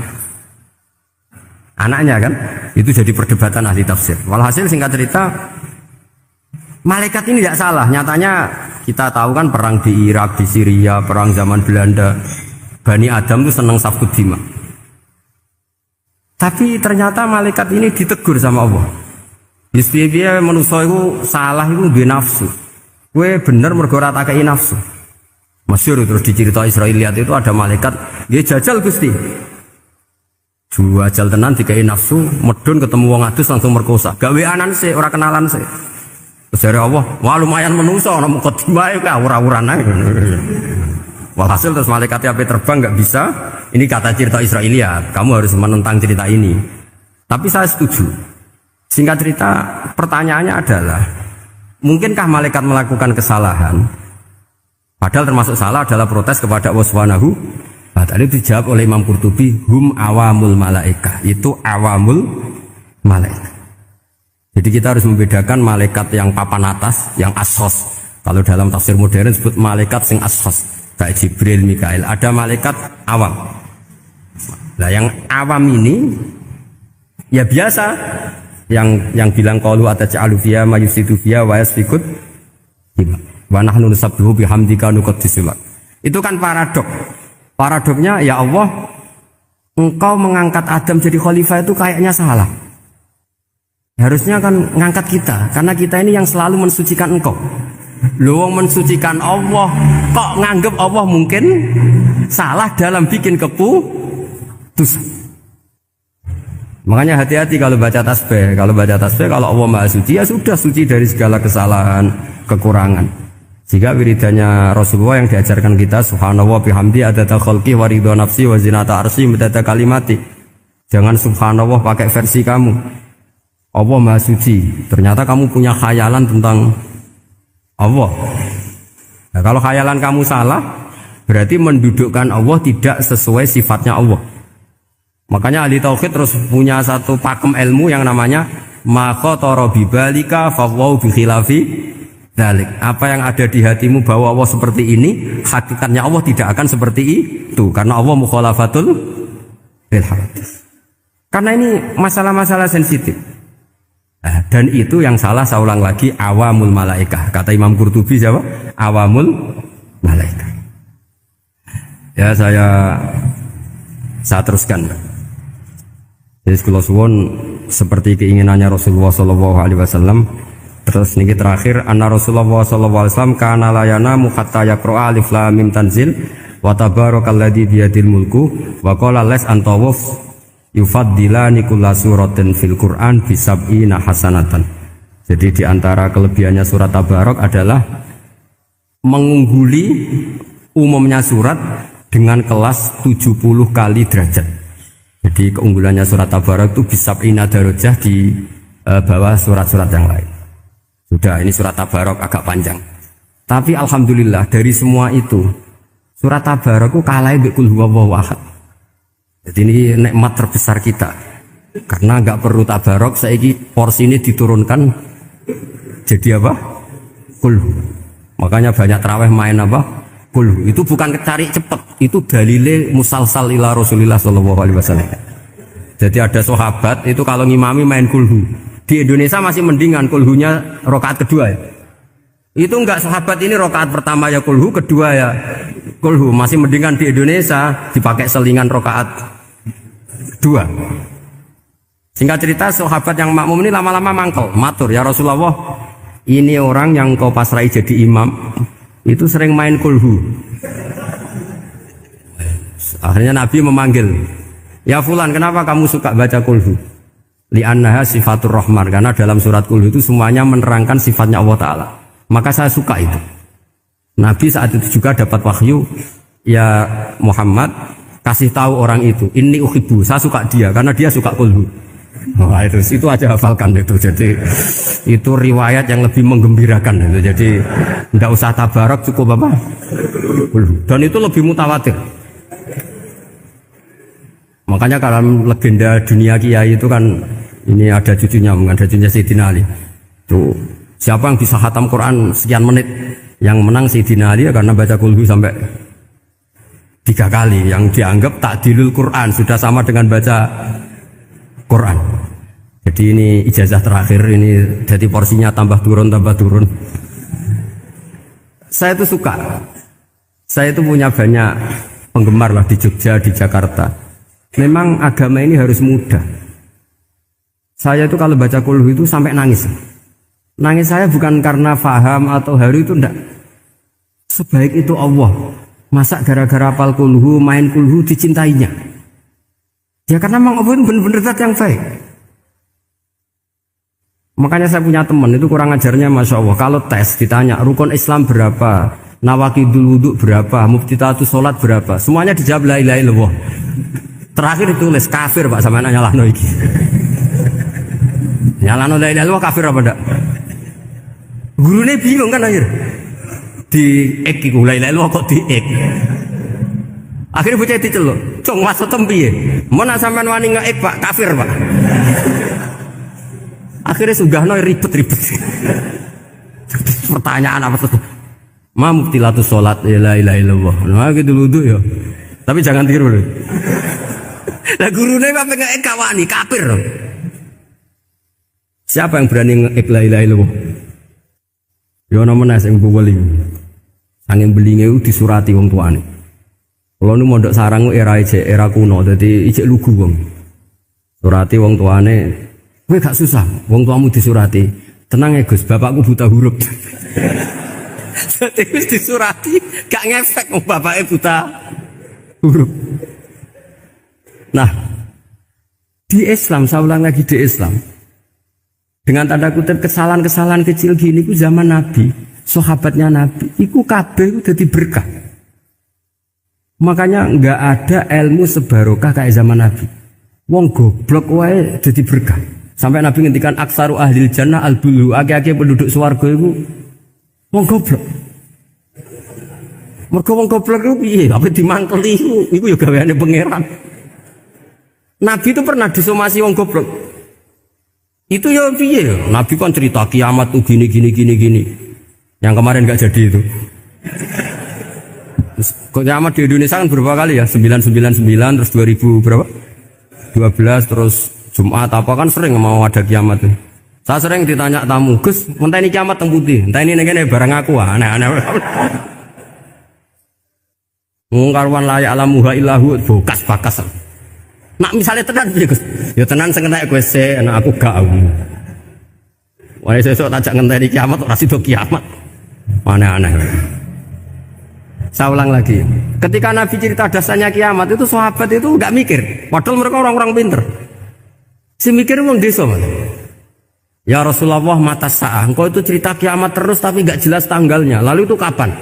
Anaknya kan, itu jadi perdebatan ahli tafsir. Walhasil singkat cerita, malaikat ini tidak salah. Nyatanya kita tahu kan perang di Irak, di Syria, perang zaman Belanda, Bani Adam itu senang safkud dima. Tapi ternyata malaikat ini ditegur sama Allah. Dia manusia itu salah itu di nafsu. Gue bener mergo ora takai nafsu. Masyhur terus dicerita Israiliyat itu ada malaikat, dia jajal Gusti. Jajal tenan dikai nafsu, medun ketemu wong adus langsung merkosa. Gawe anan sih, ora kenalan sih. Terus dari Allah, wah lumayan menungso ana mukadimah ka ora-uran ae. Walhasil terus malaikatnya api terbang nggak bisa. Ini kata cerita Israiliyat. Kamu harus menentang cerita ini. Tapi saya setuju. Singkat cerita, pertanyaannya adalah, mungkinkah malaikat melakukan kesalahan? Padahal termasuk salah adalah protes kepada Allah Subhanahu. Nah, tadi dijawab oleh Imam Qurtubi, hum awamul malaikah. Itu awamul malaikat. Jadi kita harus membedakan malaikat yang papan atas, yang asos. Kalau dalam tafsir modern disebut malaikat sing asos, kayak Jibril, Mikail. Ada malaikat awam. Nah, yang awam ini ya biasa. Yang bilang qalu ataj'alu fiha ma yusidu fiha wa yasfikut wa nahnu nusabbihu bihamdika nuqaddisu lak. Itu kan paradok. Paradoknya, ya Allah, engkau mengangkat Adam jadi khalifah itu kayaknya salah. Harusnya kan ngangkat kita, karena kita ini yang selalu mensucikan engkau. Lu mensucikan Allah, kok nganggep Allah mungkin salah dalam bikin keputusan. Makanya hati-hati kalau baca tasbih. Kalau baca tasbih, kalau Allah Maha Suci, ya sudah suci dari segala kesalahan, kekurangan. Jika wiridannya Rasulullah yang diajarkan kita, subhanallah bihamdi adada khalqi wa ridha nafsi wa zinata arsy midada kalimati. Jangan subhanallah pakai versi kamu. Allah Maha Suci. Ternyata kamu punya khayalan tentang Allah. Nah, kalau khayalan kamu salah, berarti mendudukkan Allah tidak sesuai sifatnya Allah. Makanya ahli tauhid terus punya satu pakem ilmu yang namanya ma khatara bibalika fawau bi khilafi dzalik. Apa yang ada di hatimu bahwa Allah seperti ini, hakikatnya Allah tidak akan seperti itu, karena Allah mukhalafatul lil hadis. Karena ini masalah-masalah sensitif. Nah, dan itu yang salah, saya ulang lagi, awamul malaikah. Kata Imam Qurtubi siapa? Awamul malaikah. Ya saya teruskan. Jadi kalau suwon seperti keinginannya Rasulullah SAW. Terus niki terakhir, anna Rasulullah SAW kana layana hatta yaqra alif lam mim tanzil wa tabarakalladzi biyadil mulku wa qala las antawuf yufaddilani kulla suratin fil Qur'an bisab'ina hasanatan. Jadi di antara kelebihannya surat Tabarok adalah mengungguli umumnya surat dengan kelas 70 kali derajat. Jadi keunggulannya surat Tabarok itu bisab'ina darajah di bawah surat-surat yang lain. Sudah, ini surat Tabarok agak panjang. Tapi alhamdulillah dari semua itu surat Tabarok itu kalah bi qul huwallahu ahad. Jadi ini nikmat terbesar kita. Karena enggak perlu Tabarok, saiki porsi ini diturunkan jadi apa? Qul. Makanya banyak tarawih main apa? Qul. Itu bukan cari cepet, itu dalile musalsal ila Rasulillah sallallahu alaihi wasallam. Jadi ada sahabat itu kalau ngimami main kulhu. Di Indonesia masih mendingan kulhunya rakaat kedua ya. Itu enggak, sahabat ini rakaat pertama ya kulhu, kedua ya kulhu. Masih mendingan di Indonesia dipakai selingan rakaat kedua. Singkat cerita, sahabat yang makmum ini lama-lama mangkel, matur, ya Rasulullah, ini orang yang kau pasrai jadi imam itu sering main kulhu. Akhirnya Nabi memanggil, ya fulan, kenapa kamu suka baca kulhu? Li'annaha sifatur rahman, karena dalam surat kulhu itu semuanya menerangkan sifatnya Allah Ta'ala. Maka saya suka itu. Nabi saat itu juga dapat wahyu, ya Muhammad, kasih tahu orang itu, inni uhibbu, saya suka dia karena dia suka kulhu. Nah, itu aja hafalkan itu. Jadi itu riwayat yang lebih menggembirakan itu. Jadi tidak usah Tabarok, cukup apa? Dan itu lebih mutawatir. Makanya kalau legenda dunia kiai itu kan ini ada cucunya, ada cucunya Sayyidina Ali. Tuh, siapa yang bisa khatam Quran sekian menit? Yang menang Sayyidina Ali ya, karena baca kulhu sampai 3 kali. Yang dianggap takdilul Quran, sudah sama dengan baca Quran. Jadi ini ijazah terakhir, ini jadi porsinya tambah turun. Saya itu suka. Saya itu punya banyak penggemar lah di Jogja, di Jakarta. Memang agama ini harus mudah. Saya itu kalau baca kulhu itu sampai nangis. Nangis saya bukan karena faham atau haru, itu enggak. Sebaik itu Allah. Masa gara-gara hafal kulhu, main kulhu dicintainya? Ya karena memang Allah benar-benar zat yang baik. Makanya saya punya teman itu kurang ajarnya, masya Allah. Kalau tes ditanya rukun Islam berapa, nawakidul wudu berapa, muftitatus sholat berapa, semuanya dijawab la ilaha illallah. Terakhir ditulis kafir Pak sama nyalahno iki. Nyalahno la ilaha illallah kafir apa ndak? Gurune bingung kan akhir. Di ek iku la ilaha illallah kok di ek. Akhirnya bocah diceluk, "Cung maksudem piye? Mun sampean wani ngeek Pak, kafir Pak." Akhirnya sugahno ribet-ribet. Pertanyaan apa tuh? Ma mubtilatus sholat la ilaha illallah. Nah gitu wudu ya. Tapi jangan tiru lho. Lah gurune apa ngeek kawani kafir. Siapa yang berani ngeek la ilaha illallah? Yo namanya sing buweli. Angin belinge disurati wong tuane. Kalau nu mondok sarang era kuno, jadi ijek lugu wong. Surati wong tuane, kowe gak susah, wong tuamu disurati. Tenang ya Gus, bapakku buta huruf. Jadi wis disurati, gak ngefek wong bapaknya buta huruf. Nah, di Islam, saya ulang lagi di Islam. Dengan tanda kutip kesalahan-kesalahan kecil gini ku zaman Nabi, sahabatnya Nabi, iku kabeh dadi berkah. Makanya enggak ada ilmu sebarokah kayak zaman Nabi. Wong goblok wae dadi berkah. Sampai Nabi ngendikan aksaru ahlil jannah al-bulu, akeh-akeh penduduk swarga iku wong goblok. Mergo wong goblok iku piye? Apa dimangkeli iku ya gaweane pangeran. Nabi itu pernah disomasi wong goblok. Itu ya piye? Nabi kan cerita kiamat tuh gini. Yang kemarin enggak jadi itu. Kiamat di Indonesia kan berapa kali ya? 999 terus 2000 berapa? 12 terus Jumat apa kan sering mau ada kiamat tuh. Saya sering ditanya tamu, "Gus, entah ini kiamat teng putih, entah ini ngene barang aku aneh-aneh." Mungkarwan layak alamuha illahu bokas bakas. Nak misalnya tenan piye Gus? Ya tenan sing enek kowe sik, enak aku gak aku. Wae sesuk tajak ngenteni kiamat ora sida kiamat. Aneh-aneh. Saya ulang lagi, ketika Nabi cerita dasarnya kiamat itu sahabat itu nggak mikir, padahal mereka orang-orang pinter. Si mikir wong desa, ya Rasulullah mata sa'ah, engkau itu cerita kiamat terus tapi nggak jelas tanggalnya, lalu itu kapan?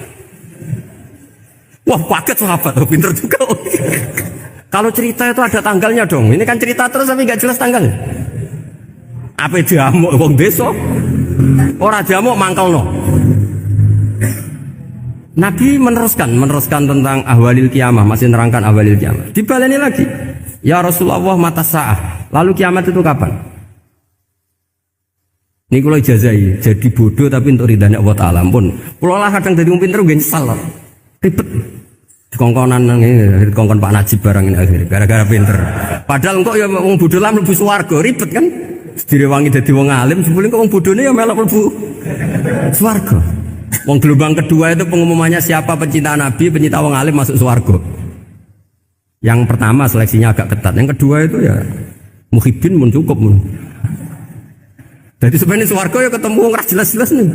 Wah paket sahabat, pinter juga. Kalau cerita itu ada tanggalnya dong, ini kan cerita terus tapi nggak jelas tanggalnya. Apa diamuk wong desa? Orang diamuk mangkel no. Nabi meneruskan tentang ahwalil kiamah, masih nerangkan ahwalil kiamah. Dibaleni lagi, ya Rasulullah mata sa'ah, lalu kiamat itu kapan? Ini kalau ijazai, jadi bodoh tapi untuk ridhanya Allah Ta'ala pun. Kalau lah kadang jadi pinter gue nyesal, ribet. Dikongkon Pak Najib barang ini akhirnya, gara-gara pinter. Padahal kok ya wong bodoh lah mlebu swarga, ribet kan? Direwangi dadi wong alim, sebelum kok wong bodohnya ya melok mlebu swarga. Wong gelombang kedua itu pengumumannya siapa pencinta Nabi, pencinta wong alim masuk swarga. Yang pertama seleksinya agak ketat, yang kedua itu ya muhibin pun cukup. Jadi sebenarnya swarga ya ketemu wong ras jelas-jelas nih.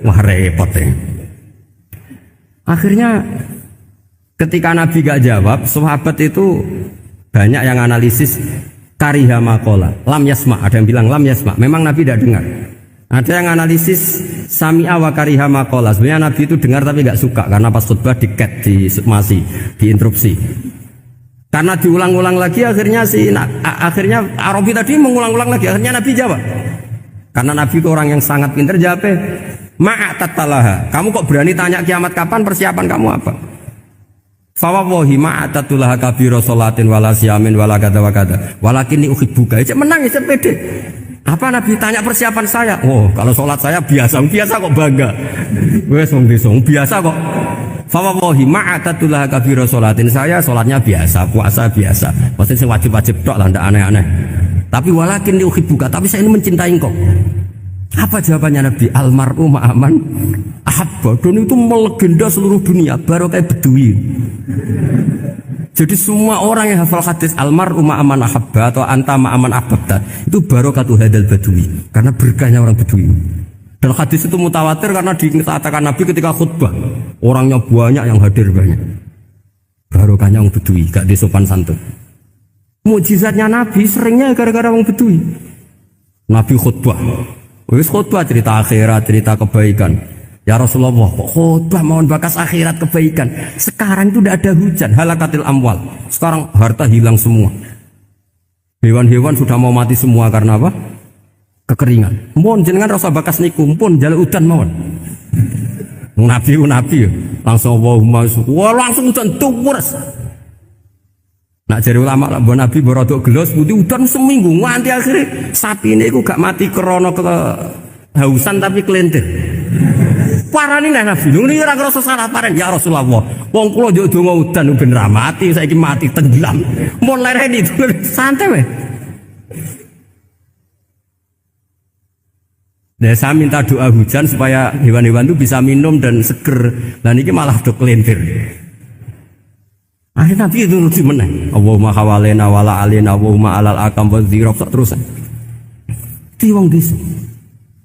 Wah repot ya. Akhirnya ketika Nabi gak jawab, sahabat itu banyak yang analisis kariha maqala, lam yasma, ada yang bilang lam yasma, memang Nabi tidak dengar. Ada yang analisis sami'a wa kariha maqala, sebenarnya Nabi itu dengar tapi gak suka karena pas khutbah di-cut, diinterupsi. Karena diulang-ulang lagi akhirnya akhirnya Arabi tadi mengulang-ulang lagi, akhirnya Nabi jawab. Karena Nabi itu orang yang sangat pintar, jawabnya ma'atatalaha, kamu kok berani tanya kiamat kapan, persiapan kamu apa? Fawawahi ma'atatulaha kabiro sholatin wala siyamin wala kata wa kata walakin uhibbuka, cek menang ya cek pede. Apa Nabi tanya persiapan saya? Oh kalau sholat saya biasa kok bangga. Wes wong desa biasa kok. Fawawahi ma'atatulaha kabiro sholatin, saya sholatnya biasa, puasa biasa, maksudnya wajib-wajib tok lah, ndak aneh-aneh. Tapi walakin uhibbuka, tapi saya ini mencintai engkau. Apa jawabannya Nabi? Almar'u ma'aman ahabba. Dan itu melegenda seluruh dunia, baru kayak Bedui. Jadi semua orang yang hafal hadis almar'u ma'aman ahabba atau anta ma'aman ahabba, itu barokatu hadal Badui, karena berkahnya orang Bedui. Dan hadis itu mutawatir karena dikatakan Nabi ketika khutbah, orangnya banyak yang hadir banyak. Barokahnya orang Bedui, gak disopan santun. Mukjizatnya Nabi seringnya gara-gara orang Bedui. Nabi khutbah, wis khutbah cerita akhirat, cerita kebaikan. Ya Rasulullah, kok khotbah mohon bakas akhirat kebaikan. Sekarang itu tidak ada hujan, halakatil amwal. Sekarang harta hilang semua. Hewan-hewan sudah mau mati semua karena apa? Kekeringan. Mohon jenengan rasa bakas niku, pun jaluk udan mohon. Nabi langsung Allahumma wah langsung udan tuwres. Nak jari ulama lah, Nabi berodok gelos putih udan seminggu nganti akhirnya sapi ini aku gak mati krono kehausan tapi kelentir. Parani nih Nabi, ini orang rasa salah paren ya Rasulullah. Wong kulo jauh donga udan ben ra mati, saiki mati tenggelam. Mon lereni itu santai weh. Nah, saya minta doa hujan supaya hewan-hewan itu bisa minum dan seger. Nah ini malah do kelentir. Akhirnya Nabi itu nuruti meneh. Allahumma hawalena wala alina Allahumma alal akam wa dzirab terus. Di wong desa.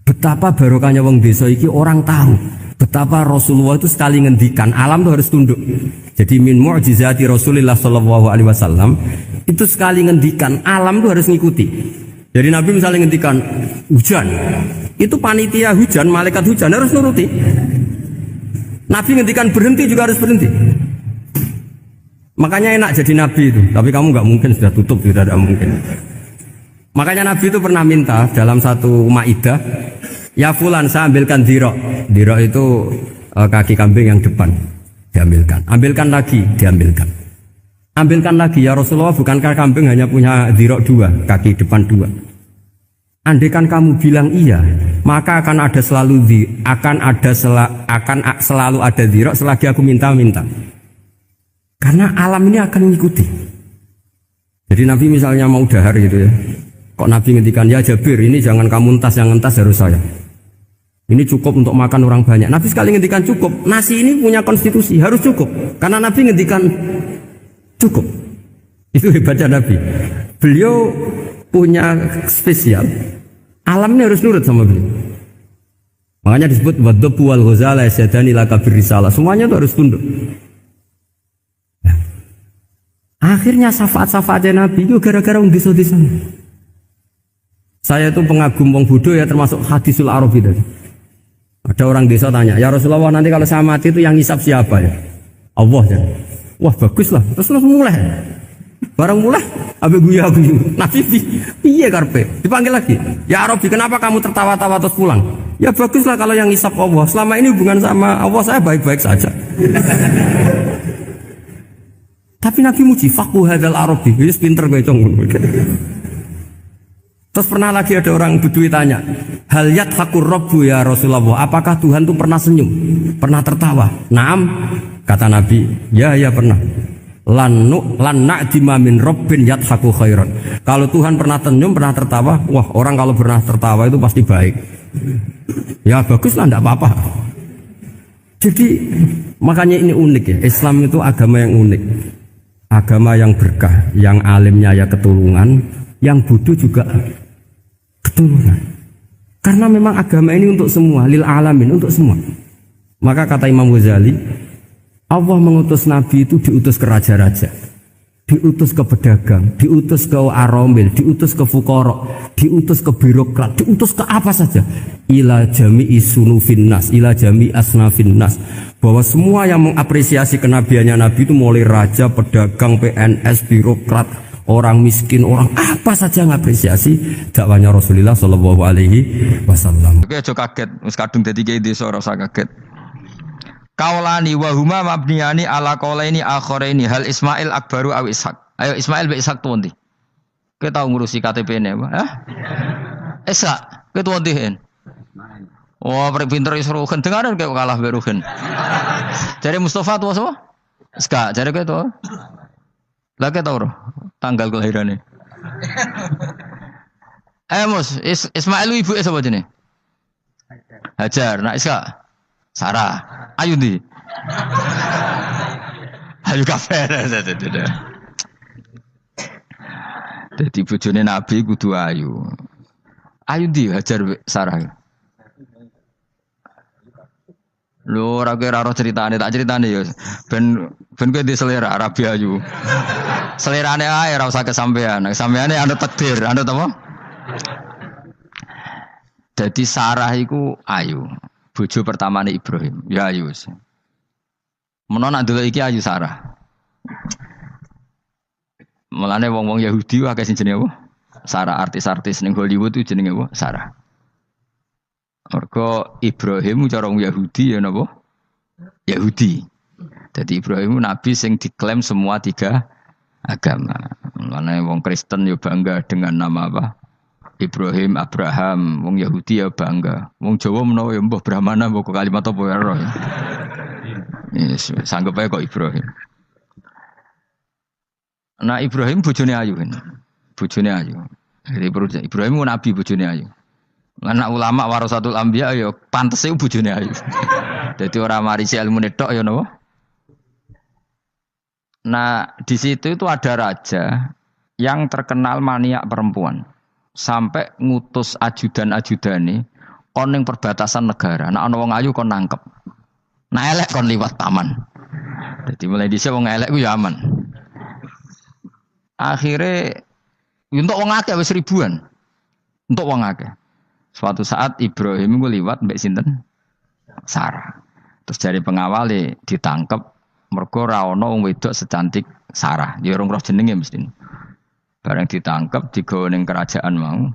Betapa barokahnya wong desa iki orang tahu betapa Rasulullah itu sekali ngendikan alam itu harus tunduk. Jadi min mu'jizati Rasulullah sallallahu alaihi wasallam itu sekali ngendikan alam itu harus ngikuti. Jadi Nabi misalnya ngendikan hujan, itu panitia hujan, malaikat hujan harus nuruti. Nabi ngendikan berhenti juga harus berhenti. Makanya enak jadi Nabi itu, tapi kamu nggak mungkin sudah tutup, tidak ada mungkin. Makanya Nabi itu pernah minta dalam satu maidah, ya fulan saya ambilkan dirok. Dirok itu kaki kambing yang depan, diambilkan. Ambilkan lagi, diambilkan. Ambilkan lagi ya Rasulullah, bukankah kambing hanya punya dirok dua, kaki depan dua. Andaikan kamu bilang iya, maka akan selalu ada dirok selagi aku minta-minta. Karena alam ini akan mengikuti. Jadi Nabi misalnya mau dahar gitu ya. Kok Nabi ngendikan ya Jabir ini jangan kamu entas, yang entas harus saya. Ini cukup untuk makan orang banyak. Nabi sekali ngendikan cukup. Nasi ini punya konstitusi harus cukup. Karena Nabi ngendikan cukup. Itu hebatnya Nabi. Beliau punya spesial. Alam ini harus nurut sama beliau. Makanya disebut wadhabu wal ghazala yasadani laka birrisalah. Semuanya itu harus tunduk. Nah, akhirnya syafaat-syafaatnya Nabi itu gara-gara wong desa-desa. Saya itu pengagum wong Buddha ya, termasuk hadisul Arabi tadi. Ada orang desa tanya, ya Rasulullah nanti kalau saya mati itu yang ngisap siapa ya? Allah ya. Wah bagus lah, terus mulai. Barang mulai, abe guya. Nabi piye karpe? Dipanggil lagi. Ya Arabi, kenapa kamu tertawa-tawa terus pulang? Ya bagus lah kalau yang ngisap Allah. Selama ini hubungan sama Allah saya baik-baik saja. Tapi Nabi muji faku hadal Arabi, wis pinter kowe cong. Terus pernah lagi ada orang Bedui tanya, hal yadhakur rabbu ya Rasulullah, apakah Tuhan itu pernah senyum, pernah tertawa? Naam, kata Nabi, ya pernah. Lan na'dima min rabbin yadhaku khairan. Kalau Tuhan pernah senyum, pernah tertawa, wah orang kalau pernah tertawa itu pasti baik. Ya bagus lah, enggak apa-apa. Jadi makanya ini unik ya, Islam itu agama yang unik. Agama yang berkah, yang alimnya ya ketulungan, yang bodoh juga ketulungan. Karena memang agama ini untuk semua, lil alamin, untuk semua. Maka kata Imam Ghazali, Allah mengutus Nabi itu diutus ke raja-raja, diutus ke pedagang, diutus ke aromil, diutus ke fuqara, diutus ke birokrat, diutus ke apa saja. Ila jami'i sunufin nas, ila jami'i asnafin nas. Bahwa semua yang mengapresiasi kenabiannya Nabi itu mulai raja, pedagang, PNS, birokrat, orang miskin, orang apa saja ngapresiasi dakwahnya Rasulullah Shallallahu Alaihi Wasallam. Oke, aja kaget, wis kadung dadi kiai desa ora usah kaget. Kaulani wa huma mabniyani ala qaulaini akharaini hal Ismail akbaru aw Ishaq. Ayo Ismail be Ishaq tuh ndi? Kowe tau ngurusi KTP-ne, Hah? Ishaq, kowe tuh ndi hen? Oh, pinter iso Ruhin dengaran kayak kalah be Ruhin. Jare Mustafa tuh sapa? Ska, jare kowe tuh. Lah kowe tau ora tanggal kelahirane? Mus, Ismail ibu sapa jenenge? Hajar. Nak Ishaq? Sarah. Ayu ndi? Ayu kafe. Dadi bojone Nabi kudu ayu. Ayu ndi Hajar Sarah? Lho ora kira ceritane, tak ceritane ya. Ben kowe di selera Arabi ayu. Selerane ae ora usah kesampean. Sampeane anut takdir, anut apa? Dadi Sarah iku ayu. bojo pertamane Ibrahim. Ya ayu wis. Menawa nak delok iki ayu Sarah. Mulane wong-wong Yahudi akeh sing jenenge apa? Sarah, artis-artis ning Hollywood itu jenenge apa? Sarah. Mergo Ibrahim cara wong Yahudi ya napa? Yahudi. Jadi Ibrahim nabi sing diklaim semua tiga agama. Mulane wong Kristen ya bangga dengan nama apa? Ibrahim, Abraham, wong Yahudi ya bangga. Wong Jawa menawa ya mbah Brahmana mbah kalimat apa ya roh. Yes, sanggup ae kok Ibrahim. Nah Ibrahim bojone ayu kan. Bojone ayu. Jadi Ibrahim ku nabi bojone ayu. Anak ulama warasatul anbiya ya pantese bojone ayu. Jadi orang marisi ilmu tok ya napa? Nah, di situ itu ada raja yang terkenal maniak perempuan. Sampai ngutus ajudan-ajudane kon ning perbatasan negara. Nek ana wong ayu kon nangkep. Nek elek kon liwat taman. Jadi mulai dhisik wong elek ku ya aman. Akhire untuk wong akeh wis ribuan. Untuk wong akeh. Suatu saat Ibrahim ku liwat mbek sinten? Sarah. Terus dari pengawal ditangkep mergo ora ana wong wedok secantik Sarah. Ya ora roh jenenge mesti. Bareng ditangkep digawa ning kerajaan mau.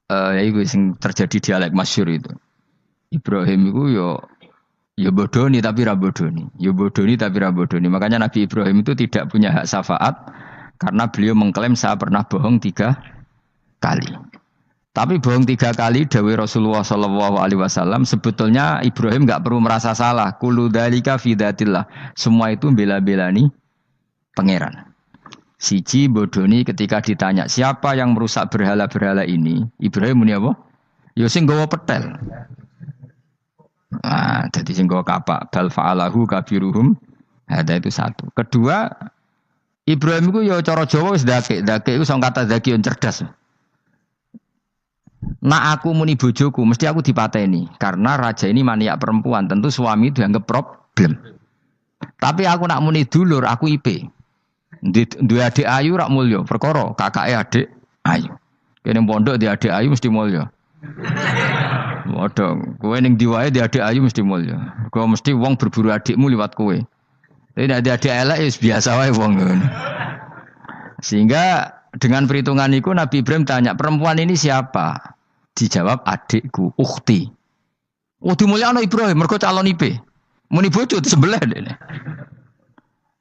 Ya iku sing terjadi dialek masyhur itu. Ibrahim iku ya bodoni tapi ra bodoni. Ya bodoni tapi ra bodoni. Makanya Nabi Ibrahim itu tidak punya hak syafaat karena beliau mengklaim saya pernah bohong 3 kali. Tapi bohong 3 kali dawuh Rasulullah sallallahu alaihi wasallam sebetulnya Ibrahim enggak perlu merasa salah. Kullu dzalika fi dzatillah. Semua itu bela-belani pangeran. Siji bodoni ketika ditanya siapa yang merusak berhala-berhala ini, Ibrahim muni apa? Ya sing nggawa petel. Nah, jadi sing nggawa kapak bal fa'alahu kabiruhum. Ada itu satu. Kedua, Ibrahim itu ya cara Jawa wis dake iku sing kata zakiun cerdas. Nah aku muni bojoku mesti aku dipateni karena raja ini maniak perempuan, tentu suami dianggap problem. Tapi aku nak muni dulur aku IP. Duwe adik ayu rak mulya, perkara kakake adik ayu. Kene pondok di adik ayu mesti mulya. Modong, kowe ning diwae di adik ayu mesti mulya. Kowe mesti wong berburu adikmu liwat kowe. Tapi nek adik elek wis biasa wae wong ngono. Sehingga dengan perhitungan itu Nabi Ibrahim tanya, perempuan ini siapa? Dijawab adikku, ukhti. Oh dimulyakno Ibrahim, mergo calon IP. Muni bojo sebelah dene.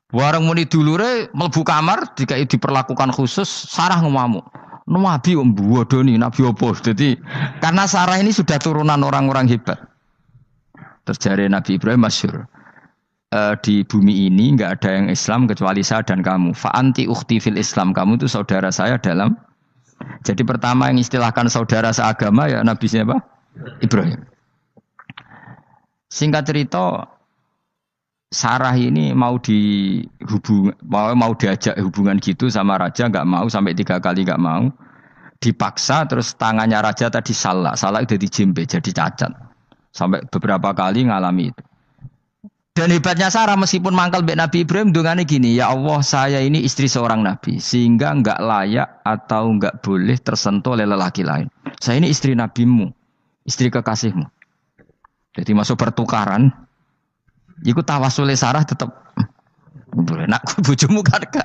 Warang muni dulure mlebu kamar dikai diperlakukan khusus, Sarah ngamuk. Nabi mbodoni, nabi opo. Jadi karena Sarah ini sudah turunan orang-orang hebat. Terjadi Nabi Ibrahim masyhur. Di bumi ini enggak ada yang Islam kecuali saya dan kamu. Fa anti ukhti fil Islam, kamu itu saudara saya dalam. Jadi pertama yang istilahkan saudara seagama ya Nabi siapa? Ibrahim. Singkat cerita Sarah ini mau diajak hubungan gitu sama raja, nggak mau sampai 3 kali nggak mau, dipaksa terus tangannya raja tadi salah itu jadi jembe, jadi cacat, sampai beberapa kali ngalami itu. Dan hebatnya Sarah meskipun mangkal mbek Nabi Ibrahim dongane gini, ya Allah saya ini istri seorang nabi sehingga nggak layak atau nggak boleh tersentuh oleh lelaki lain. Saya ini istri nabimu, istri kekasihmu. Jadi masuk pertukaran. Iku tawasule Sarah tetep nak bojomu kan gak.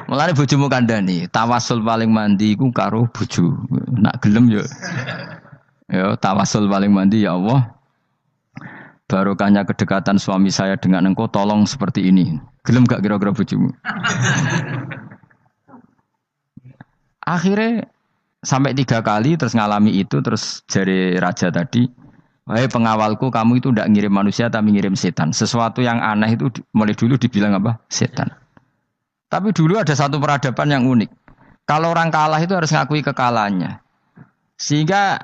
Mulane bojomu kandhani, tawasul paling mandi iku karo bojo. Nak gelem yo. Ya tawasul paling mandi ya Allah. Barokahnya kedekatan suami saya dengan engkau tolong seperti ini. Gelem gak kira-kira bojomu? Akhirnya sampai 3 kali terus ngalami itu terus jari raja tadi. Wahai pengawalku, kamu itu tidak ngirim manusia tapi ngirim setan. Sesuatu yang aneh itu mulai dulu dibilang apa? Setan. Tapi dulu ada satu peradaban yang unik. Kalau orang kalah itu harus ngakui kekalahannya. Sehingga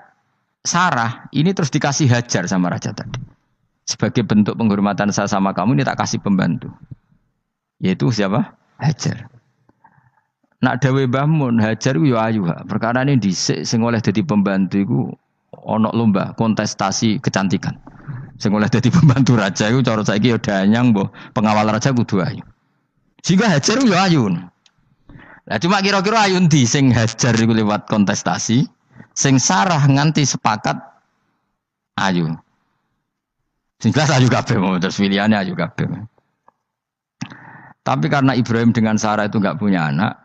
Sarah ini terus dikasih Hajar sama raja tadi. Sebagai bentuk penghormatan saya sama kamu ini tak kasih pembantu. Yaitu siapa? Hajar. Nak dawe Mbah Mun, Hajar itu ya ayu. Perkara ini dhisik sing oleh dadi pembantu iku ono lomba kontestasi kecantikan. Sing oleh dadi pembantu raja iku cara saiki ya danyang mbah pengawal raja kudu ayu. Sehingga Hajar yo ayu. Lah cuma kira-kira ayu ndi sing Hajar iku lewat kontestasi Sing Sarah nganti sepakat ayu. Sing jelas ayu kabeh terus pilihannya ayu kabeh. Tapi karena Ibrahim dengan Sarah itu enggak punya anak,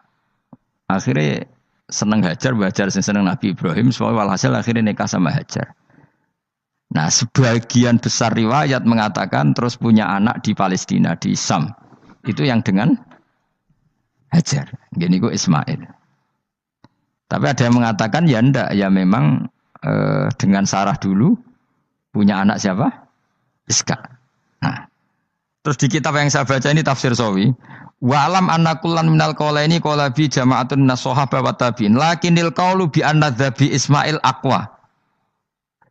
akhirnya seneng Hajar, Hajar seneng Nabi Ibrahim, soalnya walhasil akhirnya nikah sama Hajar. Nah, sebagian besar riwayat mengatakan terus punya anak di Palestina, di Sam. Itu yang dengan Hajar. Gini kok Ismail. Tapi ada yang mengatakan ya ndak, ya memang dengan Sarah dulu punya anak siapa? Iska. Nah, terus di kitab yang saya baca ini tafsir Sawi, wa alam anna kullan minal qaulaini qala bi jama'atun minas sahabah wa tabi'in lakinnil qaulu bi anna dzabi Ismail aqwa.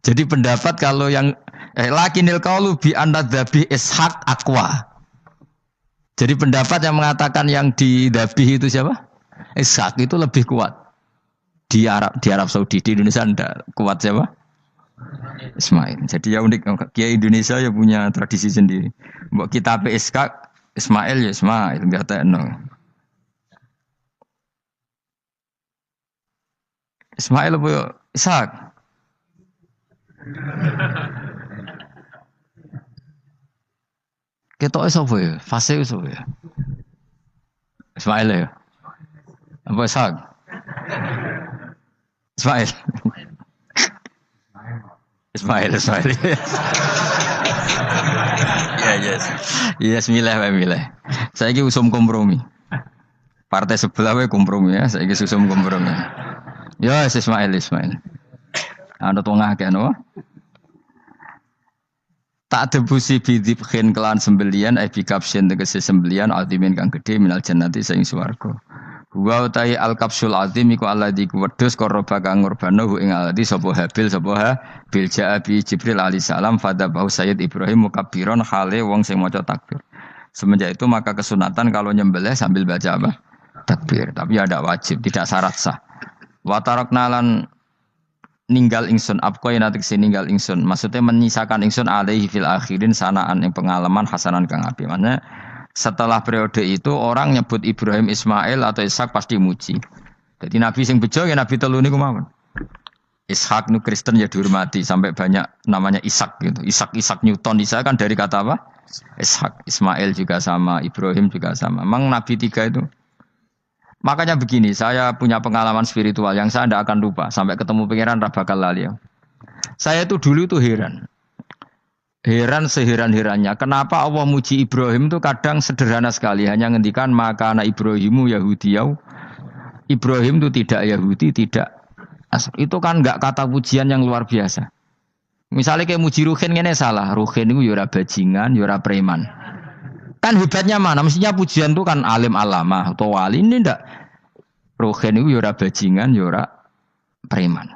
Jadi pendapat kalau yang lakinnil qaulu bi anna dzabi Ishaq aqwa. Jadi pendapat yang mengatakan yang didabih itu siapa? Ishaq itu lebih kuat. Di Arab Saudi, di Indonesia enggak kuat siapa? Ismail. Jadi ya unik, Kiai Indonesia ya punya tradisi sendiri. Mbok kitab Ishaq, Ismail ya Ismail, enggak tekno. Ismail apa Ishaq? Ketoke sapa ya? Fase sapa ya? Ismail ya. Apa Ishaq? Ismail. Ismail. Ya, yes. Yes, milih. Saiki usum kompromi. Partai sebelah wae kompromi ya, saiki usum kompromi. Ya, Ismail. Ana tengah kan apa? Tak debusi bidibkhin kelan sembelian bikapsin tegese sembelian altimin kang gedhe minal jannati saing swarga. Wa utai al kapsul azim iku alladzi kuwedhus koroba kang ngurbanahu ing alladzi sapa habil bil ja'abi Jibril alaihi salam fadabahu Sayyid Ibrahim mukabbiron khale wong sing maca takbir. Semenjak itu maka kesunatan kalau nyembelih sambil baca apa? Takbir, tapi ada wajib, tidak syarat sah. Wa tarakna lan ninggal ingsun apko yen atik ninggal ingsun maksudnya menyisakan ingsun alaihi fil akhirin sanaan yang pengalaman hasanan kang apik. Maksudnya setelah periode itu orang nyebut Ibrahim Ismail atau Ishak pasti muji. Jadi Nabi sing bejo ya Nabi telu niku mawon. Ishak nu Kristen ya dihormati sampai banyak namanya Ishak gitu. Ishak Newton Ishak kan dari kata apa? Ishak. Ismail juga sama, Ibrahim juga sama. Memang Nabi tiga itu. Makanya begini, saya punya pengalaman spiritual yang saya tidak akan lupa. Sampai ketemu pangeran bakal lali. Saya itu dulu itu heran. Heran seheran-herannya. Kenapa Allah muji Ibrahim itu kadang sederhana sekali. Hanya ngendikan maka anak Ibrahimu Yahudiyau. Ibrahim itu tidak Yahudi, tidak. Itu kan enggak kata pujian yang luar biasa. Misalnya kayak muji Ruhin ini salah. Ruhin itu yura bajingan, yura preman. Kan hebatnya mana? Mestinya pujian itu kan alim alama atau wali. Ini enggak. Ruhin itu yura bajingan, yura preman.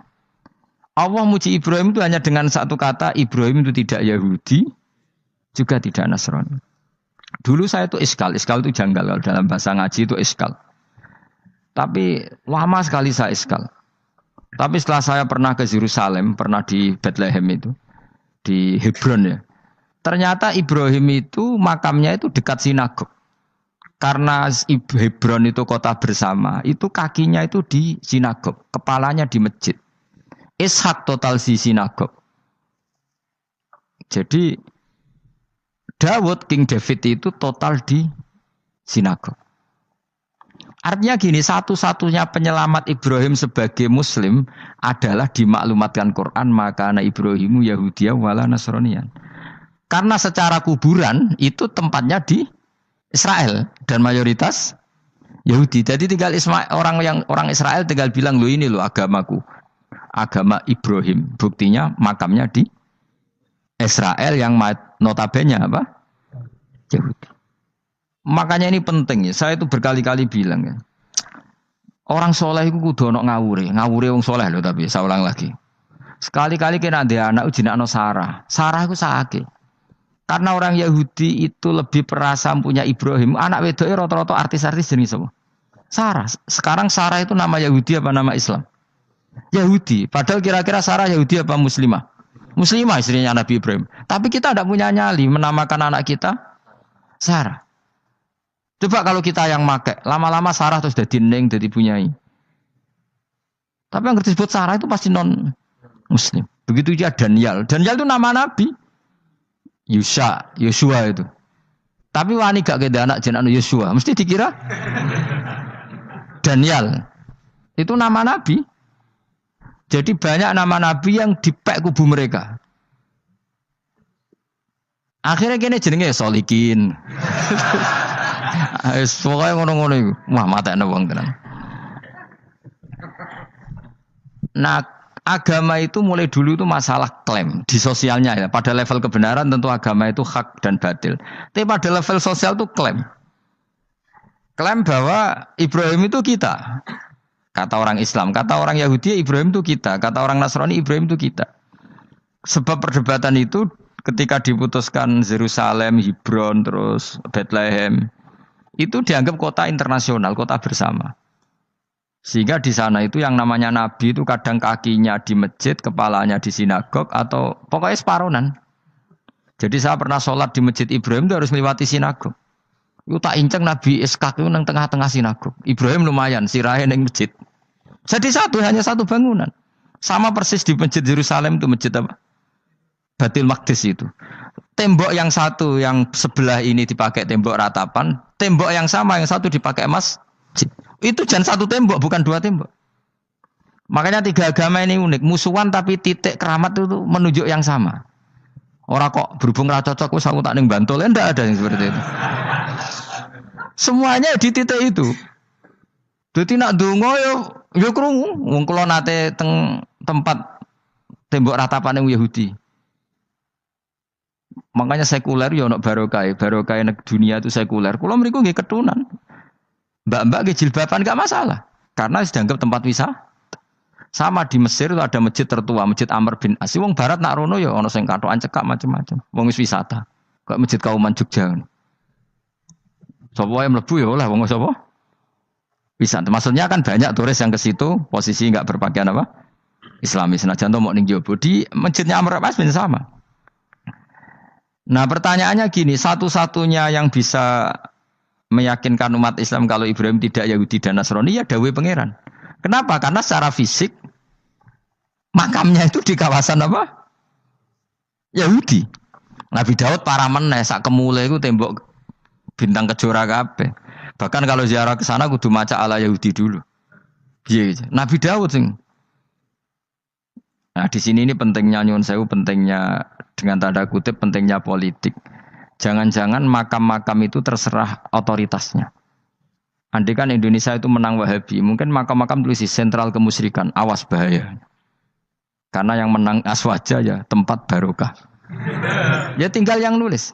Allah muji Ibrahim itu hanya dengan satu kata, Ibrahim itu tidak Yahudi, juga tidak Nasrani. Dulu saya itu iskal itu janggal, kalau dalam bahasa ngaji itu iskal. Tapi lama sekali saya iskal. Tapi setelah saya pernah ke Yerusalem, pernah di Bethlehem itu, di Hebron ya. Ternyata Ibrahim itu makamnya itu dekat sinagog. Karena Hebron itu kota bersama, itu kakinya itu di sinagog, kepalanya di masjid. Ishak total di sinagog. Jadi King David itu total di sinagog. Artinya gini, satu-satunya penyelamat Ibrahim sebagai Muslim adalah dimaklumatkan Quran maka anak Ibrahimu Yahudiyah wala Nasraniyan. Karena secara kuburan itu tempatnya di Israel dan mayoritas Yahudi. Jadi tinggal orang Israel tinggal bilang lo ini lo agamaku. Agama Ibrahim, buktinya makamnya di Israel yang notabene apa? Yahudi. Makanya ini penting ya. Saya itu berkali-kali bilang ya. Orang soleh itu kudu ono ngawure wong soleh loh tapi saya ulang lagi. Sekali-kali kena ada anak ujinakno Sarah. Sarah itu sakit. Karena orang Yahudi itu lebih perasa punya Ibrahim. Anak wedoke rata-rata artis-artis jenis semua. Sarah. Sekarang Sarah itu nama Yahudi apa nama Islam? Yahudi. Padahal kira-kira Sarah Yahudi apa Muslimah? Muslimah istrinya Nabi Ibrahim. Tapi kita tidak punya nyali menamakan anak kita Sarah. Coba kalau kita yang make, lama-lama Sarah terus jadi neng, jadi punyai. Tapi yang disebut Sarah itu pasti non Muslim. Begitu juga Daniel. Daniel itu nama nabi. Yosua itu. Tapi wani gak keda anak jeneng Yosua, mesti dikira Daniel. Itu nama nabi. Jadi banyak nama nabi yang dipek kubu mereka. Akhirnya kene jenenge Solikin. Pokoknya ngono-ngono iku. Wah, matekno wong tenan. Nah, agama itu mulai dulu itu masalah klaim di sosialnya ya. Pada level kebenaran tentu agama itu hak dan batil. Tapi pada level sosial itu klaim. Klaim bahwa Ibrahim itu kita. Kata orang Islam, kata orang Yahudi Ibrahim itu kita, kata orang Nasrani Ibrahim itu kita. Sebab perdebatan itu ketika diputuskan Yerusalem, Hebron, terus Bethlehem, itu dianggap kota internasional, kota bersama. Sehingga di sana itu yang namanya nabi itu kadang kakinya di masjid, kepalanya di sinagog atau pokoknya separonan. Jadi saya pernah sholat di masjid Ibrahim itu harus melewati sinagog. Itu tak inceng Nabi Ishak itu nang tengah-tengah sinagog. Ibrahim lumayan sirahe ning masjid. Jadi hanya satu bangunan. Sama persis di masjid Yerusalem itu masjid apa? Baitul Maqdis itu. Tembok yang satu yang sebelah ini dipakai tembok ratapan, tembok yang sama yang satu dipakai masjid. Itu jangan satu tembok, bukan dua tembok. Makanya tiga agama ini unik. Musuhan tapi titik keramat itu menunjuk yang sama. Orang kok berhubung ra cocok wis aku tak ning Bantul, enggak ada yang seperti itu. Semuanya di titik itu. Dadi nak ndonga yo krungu. Wong kula nate teng tempat tembok ratapan yang Yahudi. Makanya sekuler yo ono barokah nek dunia itu sekuler. Kula mriku nggih ketunan. Mbak-mbak ke jilbaban gak masalah. Karena dianggap tempat wisata. Sama di Mesir itu ada masjid tertua, Masjid Amr bin As. Wong barat nak rono ya ono sing katokan cekak macam-macam. Wong wis wisata. Kayak Masjid Kauman Jogja. Sapa wae mlebu ya oleh wong sapa? Wisata. Maksudnya kan banyak turis yang ke situ posisi enggak berpakaian apa? Islamis. Senajan to mok ning Jobo di Masjidnya Amr bin As bin sama. Nah, pertanyaannya gini, satu-satunya yang bisa meyakinkan umat Islam kalau Ibrahim tidak Yahudi dan Nasrani ya dawuh pangeran. Kenapa? Karena secara fisik makamnya itu di kawasan apa? Yahudi. Nabi Daud para meneh sak kemule iku tembok bintang kejora kabeh. Bahkan kalau ziarah ke sana kudu maca ala Yahudi dulu. Piye gitu. Nabi Daud sing. Nah, di sini ini pentingnya nyuwun sewu, pentingnya dengan tanda kutip pentingnya politik. Jangan-jangan makam-makam itu terserah otoritasnya. Andai kan Indonesia itu menang Wahabi, mungkin makam-makam tulis sentral kemusyrikan, awas bahaya. Karena yang menang Aswaja ya tempat barokah. Ya tinggal yang nulis.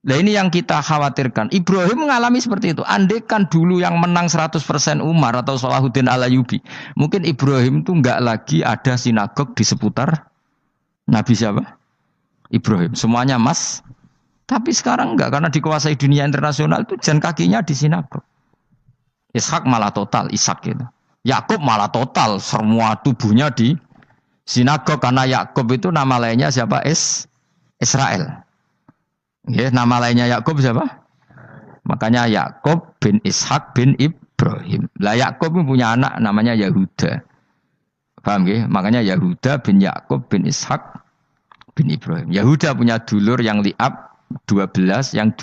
Nah ini yang kita khawatirkan. Ibrahim mengalami seperti itu. Andai kan dulu yang menang 100% Umar atau Salahuddin Al-Ayyubi, mungkin Ibrahim itu enggak lagi ada sinagog di seputar Nabi siapa? Ibrahim. Semuanya mas. Tapi sekarang enggak, karena dikuasai dunia internasional itu jalan kakinya di sinagog. Ishak malah total, Ishak gitu. Yakub malah total, semua tubuhnya di sinagog. Karena Yakub itu nama lainnya siapa? Israel. Ya, nama lainnya Yakub siapa? Makanya Yakub bin Ishak bin Ibrahim. Lah Yakub punya anak namanya Yahuda. Paham ya? Makanya Yahuda bin Yakub bin Ishak bin Ibrahim. Yahuda punya dulur yang li'ab 12, yang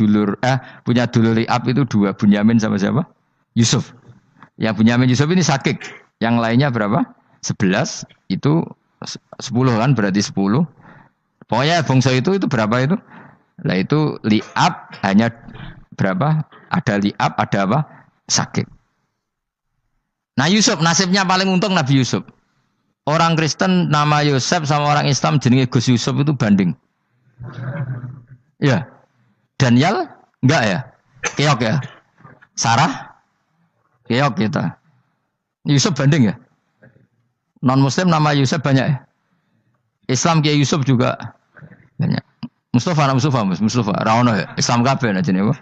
punya dulur li'ab itu 2, Bunyamin sama siapa? Yusuf. Yang Bunyamin Yusuf ini Sakik. Yang lainnya berapa? 11, itu 10 kan, berarti 10. Pokoknya bangsa itu berapa itu? Lah itu li'ab hanya berapa? Ada li'ab, ada apa? Sakik. Nah Yusuf, nasibnya paling untung Nabi Yusuf. Orang Kristen nama Yosef sama orang Islam jenenge Gus Yusuf itu banding. Ya. Daniel enggak ya? Keok ya. Sarah keok kita. Yusuf banding ya? Non muslim nama Yusuf banyak ya? Islam Kiai Yusuf juga banyak. Mustafa Raono ya. Islam kabeh nah jenenge.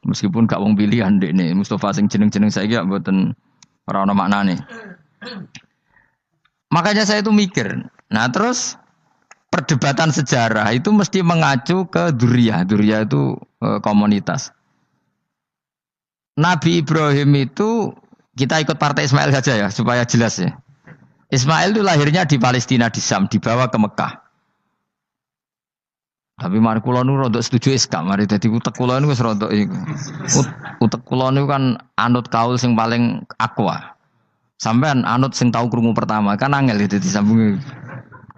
Meskipun gak wong pilihan ndekne Mustafa sing jeneng-jeneng saiki gak mboten ora ono maknane. Makanya saya itu mikir. Nah terus perdebatan sejarah itu mesti mengacu ke Duriyah. Duriyah itu komunitas. Nabi Ibrahim itu Kita ikut partai Ismail saja ya supaya jelas ya. Ismail itu lahirnya di Palestina di Syam, dibawa ke Mekah. Tapi mari kula nu rodok setuju iska, mari dadi utek kula niku wis rodok iku. Utek kula niku kan anut kaul sing paling aqua. Sampean anut sing tahu krungu pertama, kan angel dadi disambung.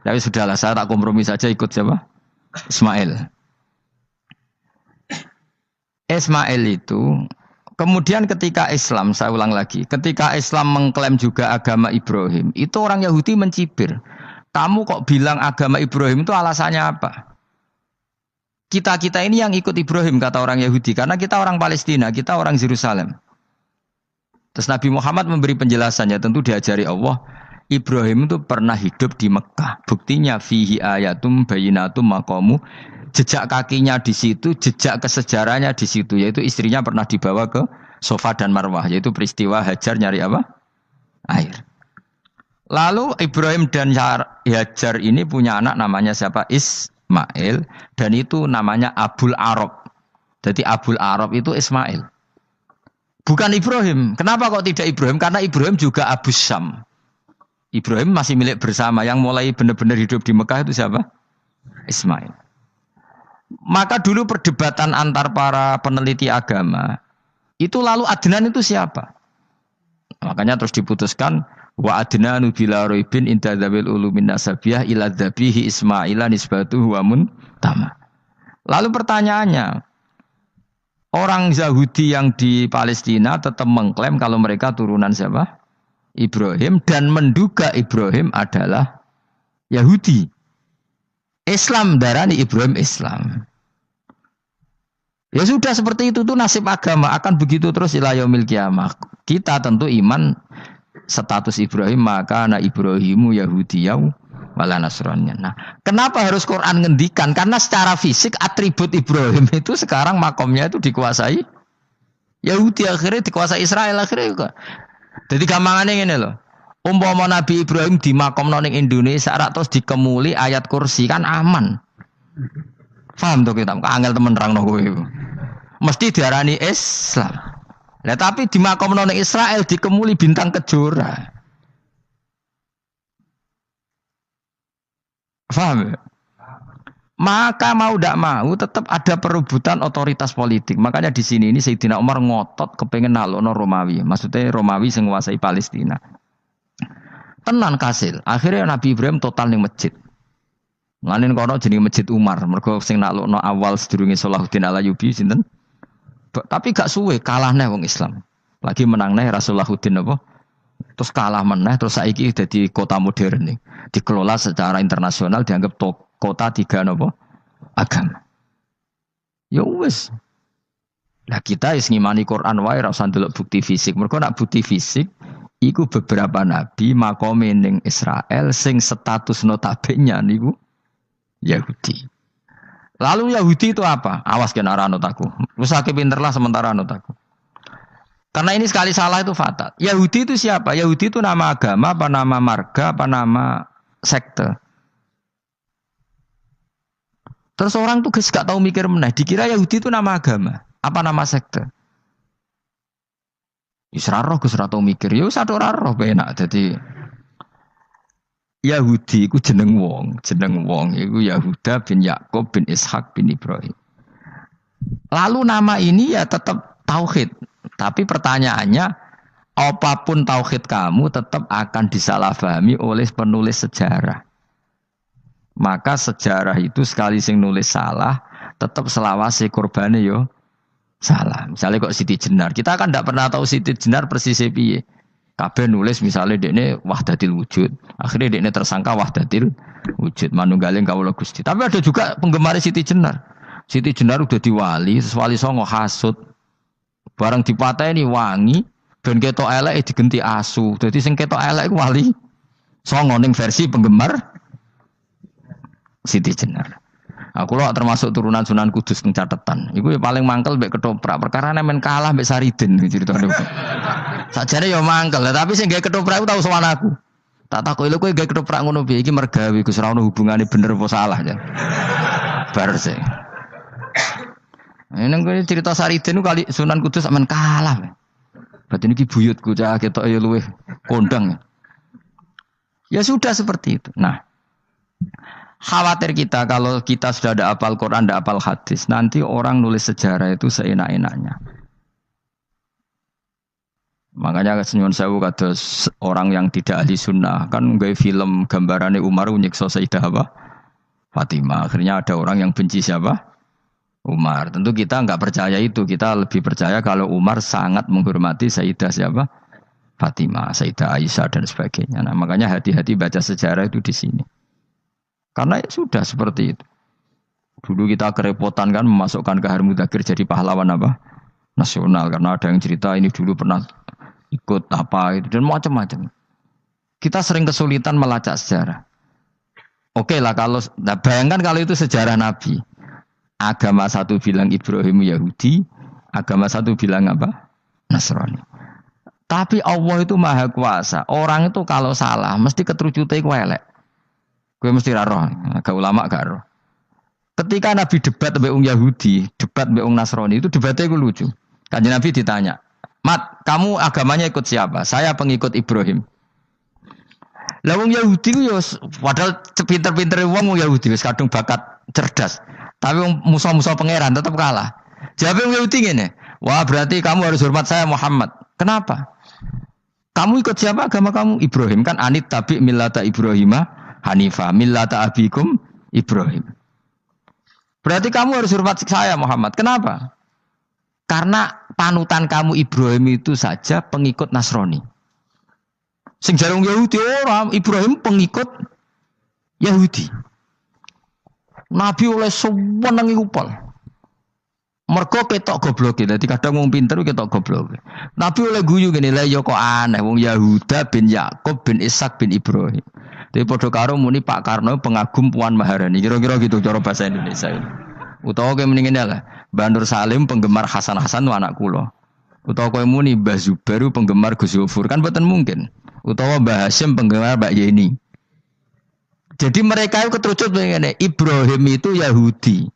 Tapi sudahlah, saya tak kompromi saja ikut siapa? Ismail. Ismail itu kemudian ketika Islam, saya ulang lagi, ketika Islam mengklaim juga agama Ibrahim, itu orang Yahudi mencibir. Kamu kok bilang agama Ibrahim itu alasannya apa? Kita ini yang ikut Ibrahim, kata orang Yahudi, karena kita orang Palestina, kita orang Yerusalem. Terus Nabi Muhammad memberi penjelasannya, tentu diajari Allah, Ibrahim itu pernah hidup di Mekah. Buktinya fihi ayatum bayinatum maqamu, jejak kakinya di situ, jejak kesejarahnya di situ, yaitu istrinya pernah dibawa ke Safa dan Marwah, yaitu peristiwa Hajar nyari apa? Air. Lalu Ibrahim dan Hajar ini punya anak namanya siapa? Ismail, dan itu namanya Abul Arab. Jadi Abul Arab itu Ismail. Bukan Ibrahim. Kenapa kok tidak Ibrahim? Karena Ibrahim juga Abu Syam. Ibrahim masih milik bersama. Yang mulai benar-benar hidup di Mekah itu siapa? Ismail. Maka dulu perdebatan antar para peneliti agama, itu lalu Adnan itu siapa? Makanya terus diputuskan wa adnanu bila roibin inda dzawil ulumin nasabiyah ila dzabihi Ismaila nisbatuhu wa muntama. Lalu pertanyaannya, orang Yahudi yang di Palestina tetap mengklaim kalau mereka turunan siapa? Ibrahim, dan menduga Ibrahim adalah Yahudi. Islam darani Ibrahim Islam. Ya sudah seperti itu tuh nasib agama akan begitu terus ila yaumil qiyamah. Kita tentu iman status Ibrahim, maka ana Ibrahimu Yahudiyau wala Nasraniyan. Nah, kenapa harus Quran ngendikan? Karena secara fisik atribut Ibrahim itu sekarang makomnya itu dikuasai Yahudi, akhirnya dikuasai Israel akhirnya juga. Jadi gampangannya ngene loh. Umpama Nabi Ibrahim di makom ning Indonesia terus dikemuli ayat kursi kan aman. Paham tuh kita? Angel temen nerangno kowe. Mesti diarani Islam. Lah tapi di makom ning Israel dikemuli bintang kejora. Paham? Maka mau tidak mau tetap ada perebutan otoritas politik. Makanya di sini ini Sayyidina Umar ngotot kepengen nalono Romawi. Maksudnya Romawi yang menguasai Palestina. Tenan kasil. Akhirnya Nabi Ibrahim total ning masjid. Ngene kono jenenge Masjid Umar. Mergo sing nalono awal sedurunge Salahuddin Al-Ayyubi sinten? Tapi gak suwe kalah neh wong Islam. Lagi menang neh Rasulullahuddin apa? Terus kalah meneh terus saiki dadi kota modern nih. Dikelola secara internasional dianggap kota tiga nopo agama. Ya wis. Lah kita wis ngimani Quran wae ora usah ndelok bukti fisik. Mergo nak bukti fisik iku beberapa nabi makome ning Israel sing status notabene niku Yahudi. Lalu Yahudi itu apa? Awas kena anut aku. Wis akeh pinterlah sementara anut aku. Karena ini sekali salah itu fatal. Yahudi itu siapa? Yahudi itu nama agama, apa nama marga, apa nama sekte. Terus orang tuh gak tahu mikir meneh. Dikira Yahudi itu nama agama, apa nama sekte. Israroh gus tahu mikir. Ya satu roh penak. Jadi Yahudi itu jeneng wong itu Yahuda bin Yakub bin Ishak bin Ibrahim. Lalu nama ini ya tetap tauhid. Tapi pertanyaannya, apapun tauhid kamu tetap akan disalahpahami oleh penulis sejarah. Maka sejarah itu sekali sing nulis salah, tetap selawase korbane yo salah. Misalnya kok Siti Jenar, kita kan tidak pernah tahu Siti Jenar persisnya piye. Kabeh nulis misalnya dekne wahdatil wujud, akhirnya dekne tersangka wahdatil wujud, manunggaling kawula Gusti. Tapi ada juga penggemar Siti Jenar. Siti Jenar udah diwali, wali songo hasud. Barang dipateni wangi, ben ketok elek digenti asu. Dadi sing ketok elek iku wali songo ning versi penggemar Siti Jenar. Aku lho termasuk turunan Sunan Kudus ning catetan. Iku ya paling mangkel mbek ketoprak. Perkara men kalah mbek Saridin ceritane. Sajane ya mangkel, tapi sing gawe ketoprak iku tau sowan aku. Tak takoki lho kowe gawe ketoprak ngono piye iki mergawe Gus ora ono hubungane bener apa salah ya. Bar sih. Ini cerita Saridin kali Sunan Kudus aman kalah. Berarti ini buyutku cah ketok ya luweh kondang. Ya sudah seperti itu. Nah, khawatir kita kalau kita sudah ada hafal Quran, ada hafal hadis, nanti orang nulis sejarah itu seenak-enaknya. Makanya senyum sewu kados orang yang tidak ahli sunnah kan nggawe film gambarannya Umar nyiksa Sayyidah apa? Fatimah. Akhirnya ada orang yang benci siapa? Umar. Tentu kita enggak percaya itu. Kita lebih percaya kalau Umar sangat menghormati Sayyidah siapa? Fatimah, Sayyidah Aisyah dan sebagainya. Nah, makanya hati-hati baca sejarah itu di sini. Karena ya sudah seperti itu. Dulu kita kerepotan kan memasukkan Kahar Mudzakkir jadi pahlawan apa? Nasional. Karena ada yang cerita ini dulu pernah ikut apa itu dan macam-macam. Kita sering kesulitan melacak sejarah. Oke lah kalau, nah bayangkan kalau itu sejarah Nabi. Agama satu bilang Ibrahim Yahudi, agama satu bilang apa? Nasrani. Tapi Allah itu maha kuasa. Orang itu kalau salah mesti keterucutnya ku elek. Gue mesti roh, agak ulama gak roh. Ketika Nabi debat mbek wong Yahudi, debat mbek wong Nasrani itu debatnya gue lucu. Kanjeng Nabi ditanya, "Mat, kamu agamanya ikut siapa?" "Saya pengikut Ibrahim." Lah wong Yahudi ku yo padahal pinter-pintere wong Yahudi wis kadung bakat cerdas. Tapi musuh-musuh pangeran tetap kalah. Jawab wong Yahudi ngene, "Wah, berarti kamu harus hormat saya Muhammad." "Kenapa?" "Kamu ikut siapa agama kamu?" "Ibrahim." "Kan anit tabi millata Ibrahimah Hanifah, millata abikum Ibrahim." "Berarti kamu harus hormat saya Muhammad." "Kenapa?" "Karena panutan kamu Ibrahim itu saja pengikut Nasrani." Sing jarang Yahudi orang Ibrahim pengikut Yahudi. Nabi oleh sewenang upal. Mergo ketok goblok. Dadi kadang wong pinter ketok goblok. Nabi oleh guyu ngene lha ya kok aneh wong Yahuda bin Yakub bin Ishak bin Ibrahim. Tapi padha karo muni Pak Karno pengagum Puan Maharani. Kira-kira gitu cara bahasa Indonesia. Utawa kowe muni ngene lah, Bandur Salim penggemar Hasan Hasan anak kula. Utawa kowe muni Mbah Zubair penggemar Gus Yufur kan mboten mungkin. Utawa Mbah Hasyim penggemar Mbak Yeni. Jadi mereka itu keterucut ngene, Ibrahim itu Yahudi.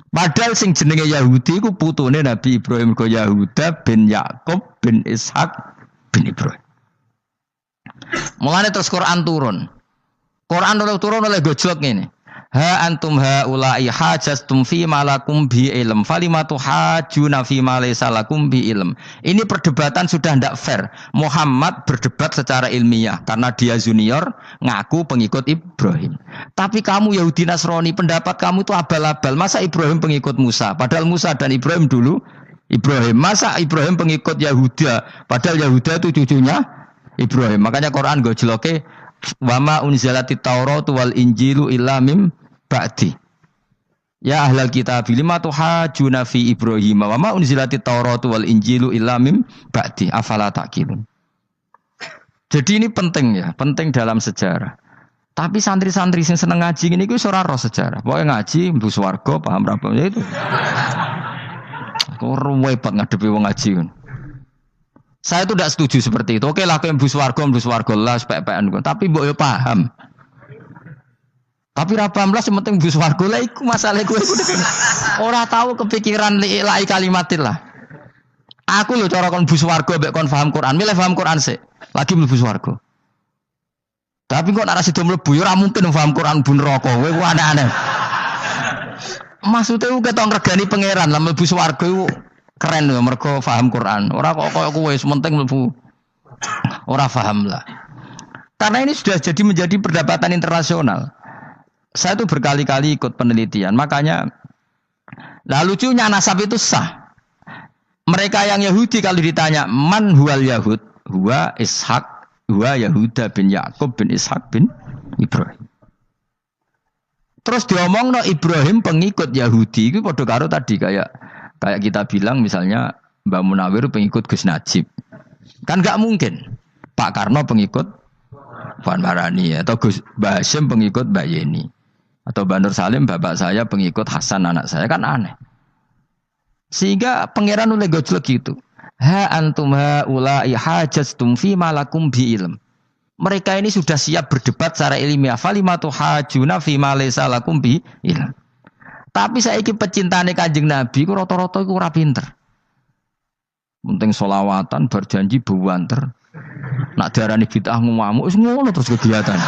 Padahal sing jenenge Yahudi iku putune Nabi Ibrahim ko Yahuda bin Yakub bin Ishak bin Ibrahim. Mulane terus Quran turun. Quran turun oleh gojlok ngene. Ha antum haula'i hajastum fi malakum bi ilm falimatu hajuna fi ma laysa lakum bi ilm. Ini perdebatan sudah tidak fair. Muhammad berdebat secara ilmiah karena dia junior ngaku pengikut Ibrahim. Tapi kamu Yahudi Nasrani pendapat kamu itu abal-abal. Masa Ibrahim pengikut Musa? Padahal Musa dan Ibrahim dulu Ibrahim. Masa Ibrahim pengikut Yahuda? Padahal Yahuda itu cucunya Ibrahim. Makanya Quran gojloke wama unzalatit Tauratu wal Injilu illa mim ba'di. Ya ahlal kitab lima tuhajuna fi Ibrahim wa ma unzilatit Tauratu wal Injilu illa mim ba'di afala taqilun. Jadi ini penting ya, penting dalam sejarah. Tapi santri-santri sing seneng ngaji ini wis ora roh sejarah. Pokoke ngaji mlebu swarga paham ra ya itu. Kok repot ngadepi wong ngaji. Saya itu tidak setuju seperti itu. Oke lah kowe mlebu swarga lah sepek-pekan. Tapi mbok yo paham. Tapi ra paham lah penting mlebu swarga lah iku masalah kowe. Ora tahu kepikiran lai kalimatil lah. Aku lho cara kon mlebu swarga mbek kon paham Quran, milih paham Quran sik. Lagi mlebu swarga. Tapi kok nek sida mlebu yo ora mungkin paham Quran bu neraka. Kowe ku aneh-aneh. Maksudnya ku ketok ngregani pangeran lah mlebu swarga iku keren lho mergo paham Quran. Ora kok koyo kowe sementing mlebu. Ora paham lah. Karena ini sudah jadi menjadi perdebatan internasional. Saya tuh berkali-kali ikut penelitian, makanya lah lucunya nasab itu sah. Mereka yang Yahudi kalau ditanya man huwal Yahud, huwa Ishak, huwa Yahuda bin Yakub bin Ishak bin Ibrahim. Terus diomong no Ibrahim pengikut Yahudi, itu padha karo tadi kayak kita bilang misalnya Mbak Munawir pengikut Gus Najib. Kan enggak mungkin. Pak Karno pengikut Puan Maharani atau Gus Mbah Hasyim pengikut Mbak Yeni. Atau Bandur Salim bapak saya pengikut Hasan anak saya kan aneh. Sehingga pangeran oleh gojlok gitu. Ha antum haula'i hajastum fi malakum bi ilm. Mereka ini sudah siap berdebat secara ilmiah. Falimatu hajuna fi ma laysa lakum bi ilm. Tapi saiki pecintane Kanjeng Nabi ku rata-rata iku ora pinter. Penting solawatan berjanji buanter. Nak darani bid'ah ngamuk wis ngono terus kegiatan.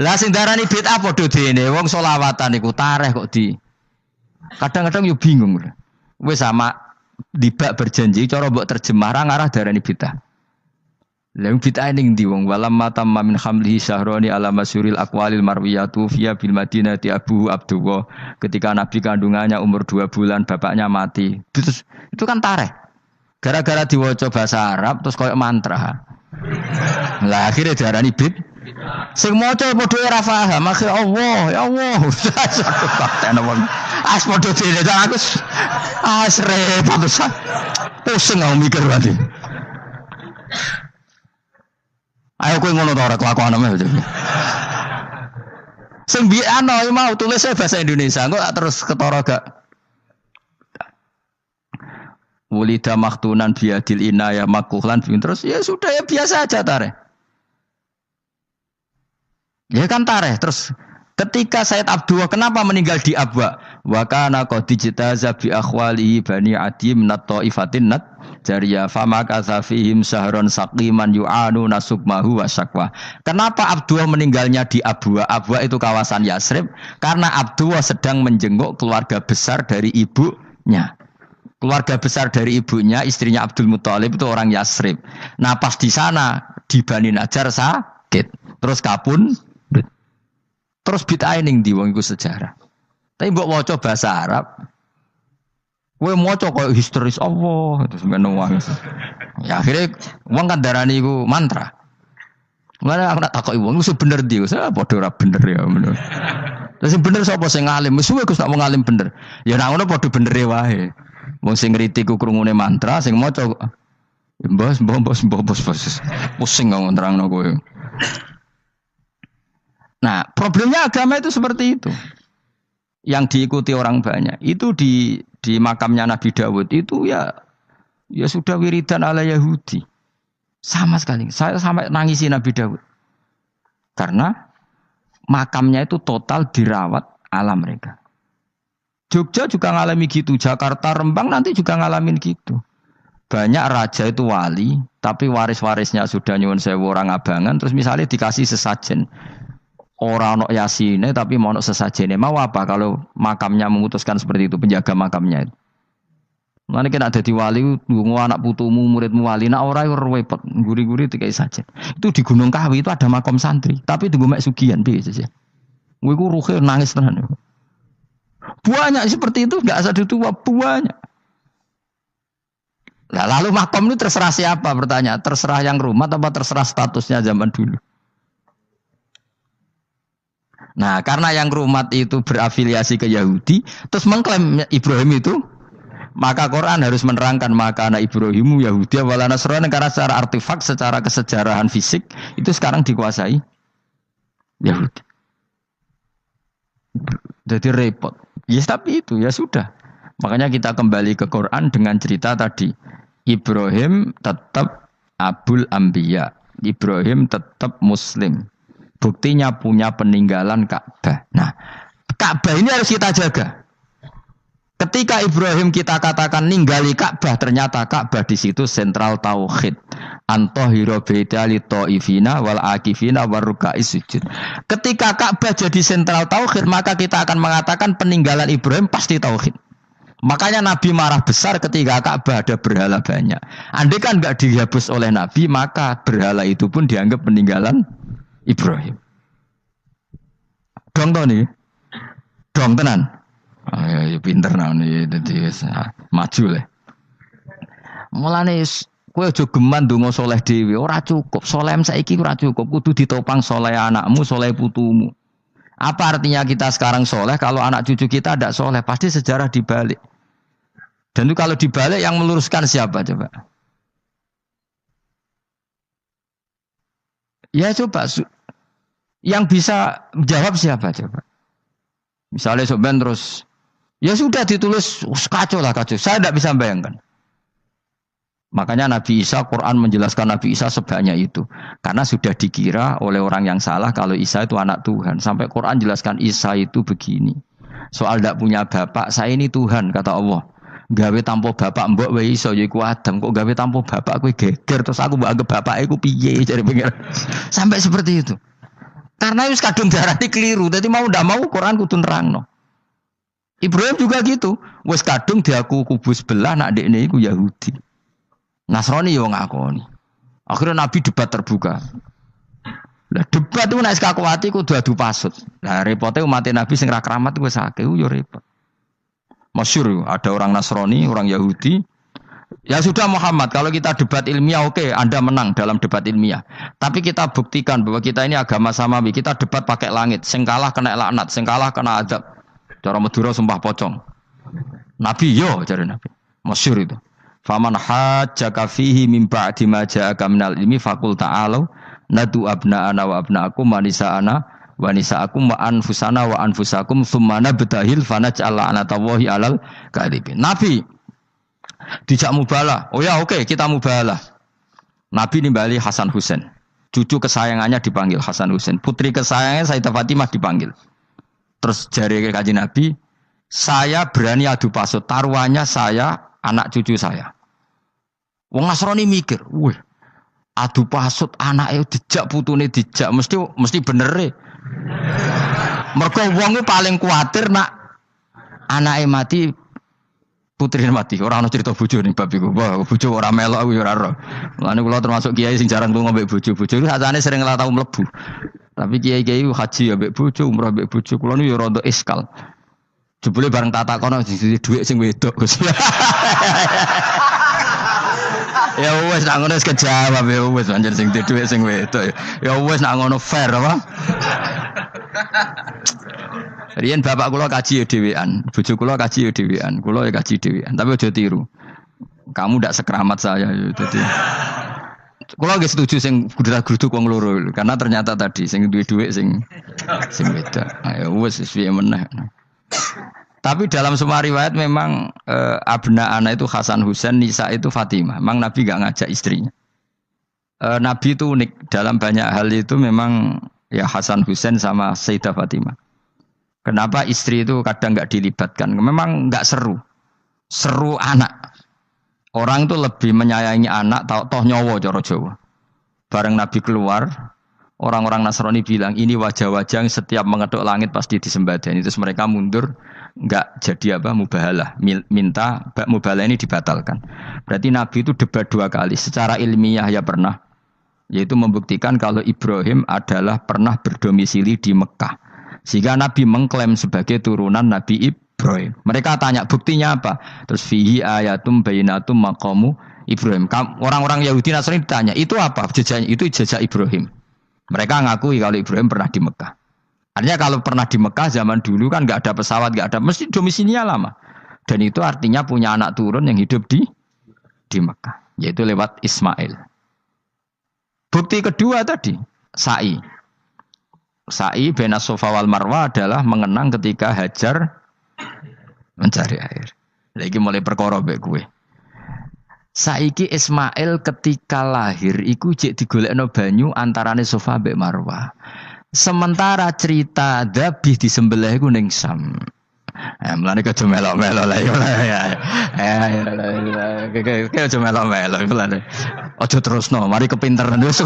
Lah sing darani bid'ah padha dene wong solawatan iku tareh kok di. Kadang-kadang yo bingung. Wis sama dibak berjanji cara mbok terjemah ra ngarah darani bid'ah. Lah bid'ah ning ndi wong walam matamma min hamlihi syahrani ala masyuril aqwalil marwiyatu fiya bil madinati Abu Abdullah ketika nabi kandungannya umur 2 bulan bapaknya mati. Itu kan tareh. Gara-gara diwaca bahasa Arab terus koyo mantra. Lah akhirnya diarani bid. Sing maca padha ora paham, akhir Allah, ya Allah. As padha dene aku repot pusing aku mikir berarti. Ayo kowe ngono ta ora kelakuanmu. Sing biano mau tulis bahasa Indonesia, engko terus ketara gak. Wulida maktunan biadil inaya makuhlan terus ya sudah ya biasa aja tareh. Ya kan tareh terus ketika Said Abdullah kenapa meninggal di Abwa? Wa kana qad ijtaza bi akhwalihi bani adim nat taifatin nat jariya fama kasafihim sahron saqiman yu'anu nasukmahu wa syakwa. Kenapa Abdullah meninggalnya di Abwa? Abwa itu kawasan Yasrib karena Abdullah sedang menjenguk keluarga besar dari ibunya. Keluarga besar dari ibunya, istrinya Abdul Muthalib itu orang Yasrib. Nah pas di sana di Bani Najjar sakit, terus kapun, terus bid'ah ning ndi wong iku sejarah. Tapi mbok waca bahasa Arab, kowe maca koyo historis Allah terus ngono wae. Ya akhirnya wong kan darani iku mantra. Mulane aku nak takoki wong iku bener ndi, saya padha ora bener ya ngono. Terus sing bener sapa sing ngalim? Wis suwe Gus nak wong ngalim bener. Ya nak ngono padha bener wae. Wong sing ngritik ku krungune mantra, sing maca bos. Pusing ngomong nerangno kowe. Nah, problemnya agama itu seperti itu. Yang diikuti orang banyak. Itu di makamnya Nabi Dawud itu ya sudah wiridan ala Yahudi. Sama sekali. Saya sampai nangisi Nabi Dawud. Karena makamnya itu total dirawat ala mereka. Jogja juga ngalami gitu, Jakarta, Rembang nanti juga ngalamin gitu. Banyak raja itu wali, tapi waris-warisnya sudah nyuwun sewu orang abangan, terus misalnya dikasih sesajen. Orang ono yasine tapi mau ono sesajene. Mau apa kalau makamnya memutuskan seperti itu, penjaga makamnya itu. Mana kena dadi wali, nggo anak putumu, muridmu wali, nak ora repot, guri-guri dikai sajen. Itu di Gunung Kawi itu ada makam santri, tapi tunggu mek sugihan piye sih. Kowe iku ruhe nangis tenan. Banyak seperti itu, enggak asal tua banyak. Nah, lalu makom itu terserah siapa bertanya? Terserah yang rumah atau terserah statusnya zaman dulu? Nah, karena yang rumah itu berafiliasi ke Yahudi, terus mengklaim Ibrahim itu, maka Quran harus menerangkan maka anak Ibrahimu Yahudi wala Nasrani karena secara artefak, secara kesejarahan fisik itu sekarang dikuasai Yahudi. Jadi repot. Yes, tapi itu ya sudah. Makanya kita kembali ke Quran dengan cerita tadi. Ibrahim tetap Abul Anbiya. Ibrahim tetap Muslim. Buktinya punya peninggalan Ka'bah. Nah, Ka'bah ini harus kita jaga. Ketika Ibrahim kita katakan ninggali Ka'bah, ternyata Ka'bah di situ sentral tauhid. Antahira baita li taifina wal akifina waruka'is sujud. Ketika Ka'bah jadi sentral tauhid, maka kita akan mengatakan peninggalan Ibrahim pasti tauhid. Makanya Nabi marah besar ketika Ka'bah ada berhala banyak. Andai kan enggak dihapus oleh Nabi, maka berhala itu pun dianggap peninggalan Ibrahim. Dong to nih. Dong tenan. Ya pinter nih, jadi maju lah. Mulane kowe aja geman ndonga saleh dhewe, ora cukup. Saleh saiki ora cukup, kudu ditopang saleh anakmu, saleh putumu. Apa artinya kita sekarang saleh kalau anak cucu kita tidak saleh? Pasti sejarah dibalik. Dan itu kalau dibalik yang meluruskan siapa coba? Ya coba yang bisa jawab siapa coba? Misalnya soben terus ya sudah ditulis kacau lah kacau. Saya tidak bisa bayangkan. Makanya Nabi Isa, Quran menjelaskan Nabi Isa sebanyak itu. Karena sudah dikira oleh orang yang salah kalau Isa itu anak Tuhan. Sampai Quran jelaskan Isa itu begini. Soal tidak punya bapak, saya ini Tuhan, kata Allah. gawe tanpa bapak mbok wae iso ya iku Adam, kok gawe tanpa bapak kowe geger terus aku mbok anggap bapak iku piye jare pengen. Sampai seperti itu. Karena wis kadung darani keliru, dadi mau ndak mau Quran kudu nerangno. Ibrahim juga gitu, wis kadung diaku kubu sebelah nak dekne iku Yahudi. Nasrani yo ngakoni. Akhirnya Nabi debat terbuka. Lah debat itu nek kakuati kudu adu pasut. Lah repote umat Nabi sing ra keramat wis akeh yo repot. Masyhur ada orang Nasrani, orang Yahudi. Ya sudah Muhammad, kalau kita debat ilmiah oke, Anda menang dalam debat ilmiah. Tapi kita buktikan bahwa kita ini agama samawi. Kita debat pakai langit, sing kalah kena laknat, sing kalah kena azab. Cara Madura sumpah pocong. Nabi yo jare Nabi. Masyhur itu. Faman hajjaka fihi min ba'di ma ja'aka minal ilmi faqul ta'alu nadu abna'ana wa abna'akum wa nisa'ana wa nisa'akum wa anfusana wa anfusakum thumma nabtahil fanaj'al la'natallahi 'alal kadhibin. Nabi dijak mubalah. Oh ya oke, kita mubalah. Nabi nimbali Hasan Husain. Cucu kesayangannya dipanggil Hasan Husain. Putri kesayangannya Sayyidah Fatimah dipanggil. Terus jari Kanjeng Nabi, saya berani adu pasut. Taruhannya saya, anak cucu saya. Wong Nasrani mikir, wih, adu pasut anaknya dijak putune dijak mesti bener e. Mergo wong paling kuatir nak anake mati putrine mati. Ora ana cerita bojo ning bab iku. Wah, bojo ora melok aku ya ora ro. Mulane kula termasuk kiai sing jarang lunga mbek bojo. Bojo iki sakjane sering ora tau mlebu. Tapi kiai-kiai haji ya mbek bojo, umrah mbek bojo. Kula niku ya rada iskal. Jebule bareng tak takono dhuwit sing wedok Gus. Ya wes nak ngono wis kejawab ya wes anjir sing dhuwit sing wedok. Ya wes nak ngono fair apa? Riyen bapak kula kaji ya dhewean, bojo kula kaji ya dhewean, kula ya kaji dhewean, tapi aja tiru. Kamu ndak sekeramat saya ya dadi. Kula nggih setuju sing gudrak-gruduk wong loro karena ternyata tadi sing duwe dhuwit sing wedok. Ya wes piye meneh. Tapi dalam semua riwayat memang abna ana itu Hasan Husain, Nisa itu Fatimah. Memang Nabi enggak ngajak istrinya. Nabi itu unik dalam banyak hal itu memang ya Hasan Husain sama Sayyidah Fatimah. Kenapa istri itu kadang enggak dilibatkan? Memang enggak seru. Seru anak. Orang itu lebih menyayangi anak toh nyawa cara Jawa. Bareng Nabi keluar, orang-orang Nasrani bilang ini wajah-wajah yang setiap mengetuk langit pasti disembadani. Terus mereka mundur. Enggak jadi apa mubahalah, minta mubahalah ini dibatalkan. Berarti Nabi itu debat 2 kali secara ilmiah ya pernah, yaitu membuktikan kalau Ibrahim adalah pernah berdomisili di Mekah, sehingga Nabi mengklaim sebagai turunan Nabi Ibrahim. Mereka tanya buktinya apa, terus fihi ayatum bainatum maqamu Ibrahim. Orang-orang Yahudi Nasrani ditanya itu apa jejaknya, itu jejak Ibrahim. Mereka ngakui kalau Ibrahim pernah di Mekah. Artinya kalau pernah di Mekah zaman dulu kan nggak ada pesawat, nggak ada, mesti domisilinya lama. Dan itu artinya punya anak turun yang hidup di Mekah, yaitu lewat Ismail. Bukti kedua tadi, sa'i. Sa'i bena Safa wal Marwah adalah mengenang ketika Hajar mencari air. Lagi mulai perkara mbek kowe. Saiki Ismail ketika lahir iku jek digolekno banyu antarane Safa mbek Marwah. Sementara cerita Dzabih disembelih iku ning Sam. Mulane aja melok-melok lah ya. Aja melok-melok mulane. Aja terusno, mari kepinteran wis.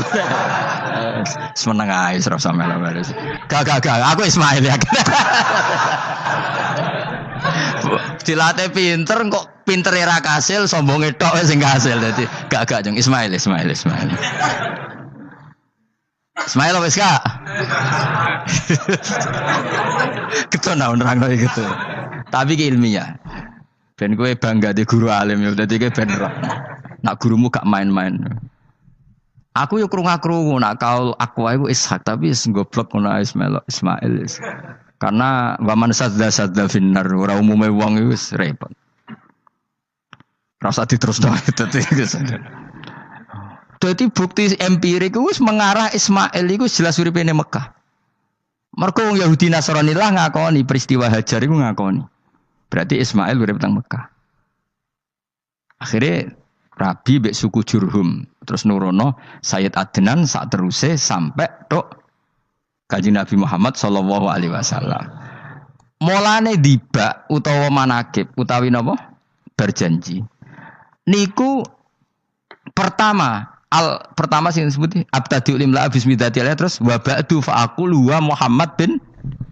Semeneng ae ora usah melok-melok. Gak, aku Ismail ya. Dilatih pinter kok pintere ra kasil, sombonge tok sing kasil dadi gak jeng Ismail. Ismail wis gak? Ketona nerangno gitu. Tapi ki ilmiah. Ben kowe bangga di guru alim ya dadi kowe ben roh. Nak gurumu gak main-main. Aku yo krungu-krungu nak kaul aku Ishak tapi wis goblok ngono Ismail. Karena waman sadza finnar ora umume wong wis repot. Rasa diterusno dadi. Jadi bukti empirik itu mengarah Ismail itu jelas uripe ning Mekah. Mergo wong Yahudi Nasrani lah ngakoni peristiwa Hajar itu ngakoni. Berarti Ismail urip teng Mekah. Akhirnya Rabi mbek suku Jurhum terus nurono Sayyid Adnan sak teruse sampai tok Kanjeng Nabi Muhammad sallallahu alaihi wasallam. Mulane dibak utawa manakib utawi napa? berjanji. Niku pertama sing disebut abtadiul imla bismillahirrahmanirrahim terus wa ba'du fa aqulu wa Muhammad bin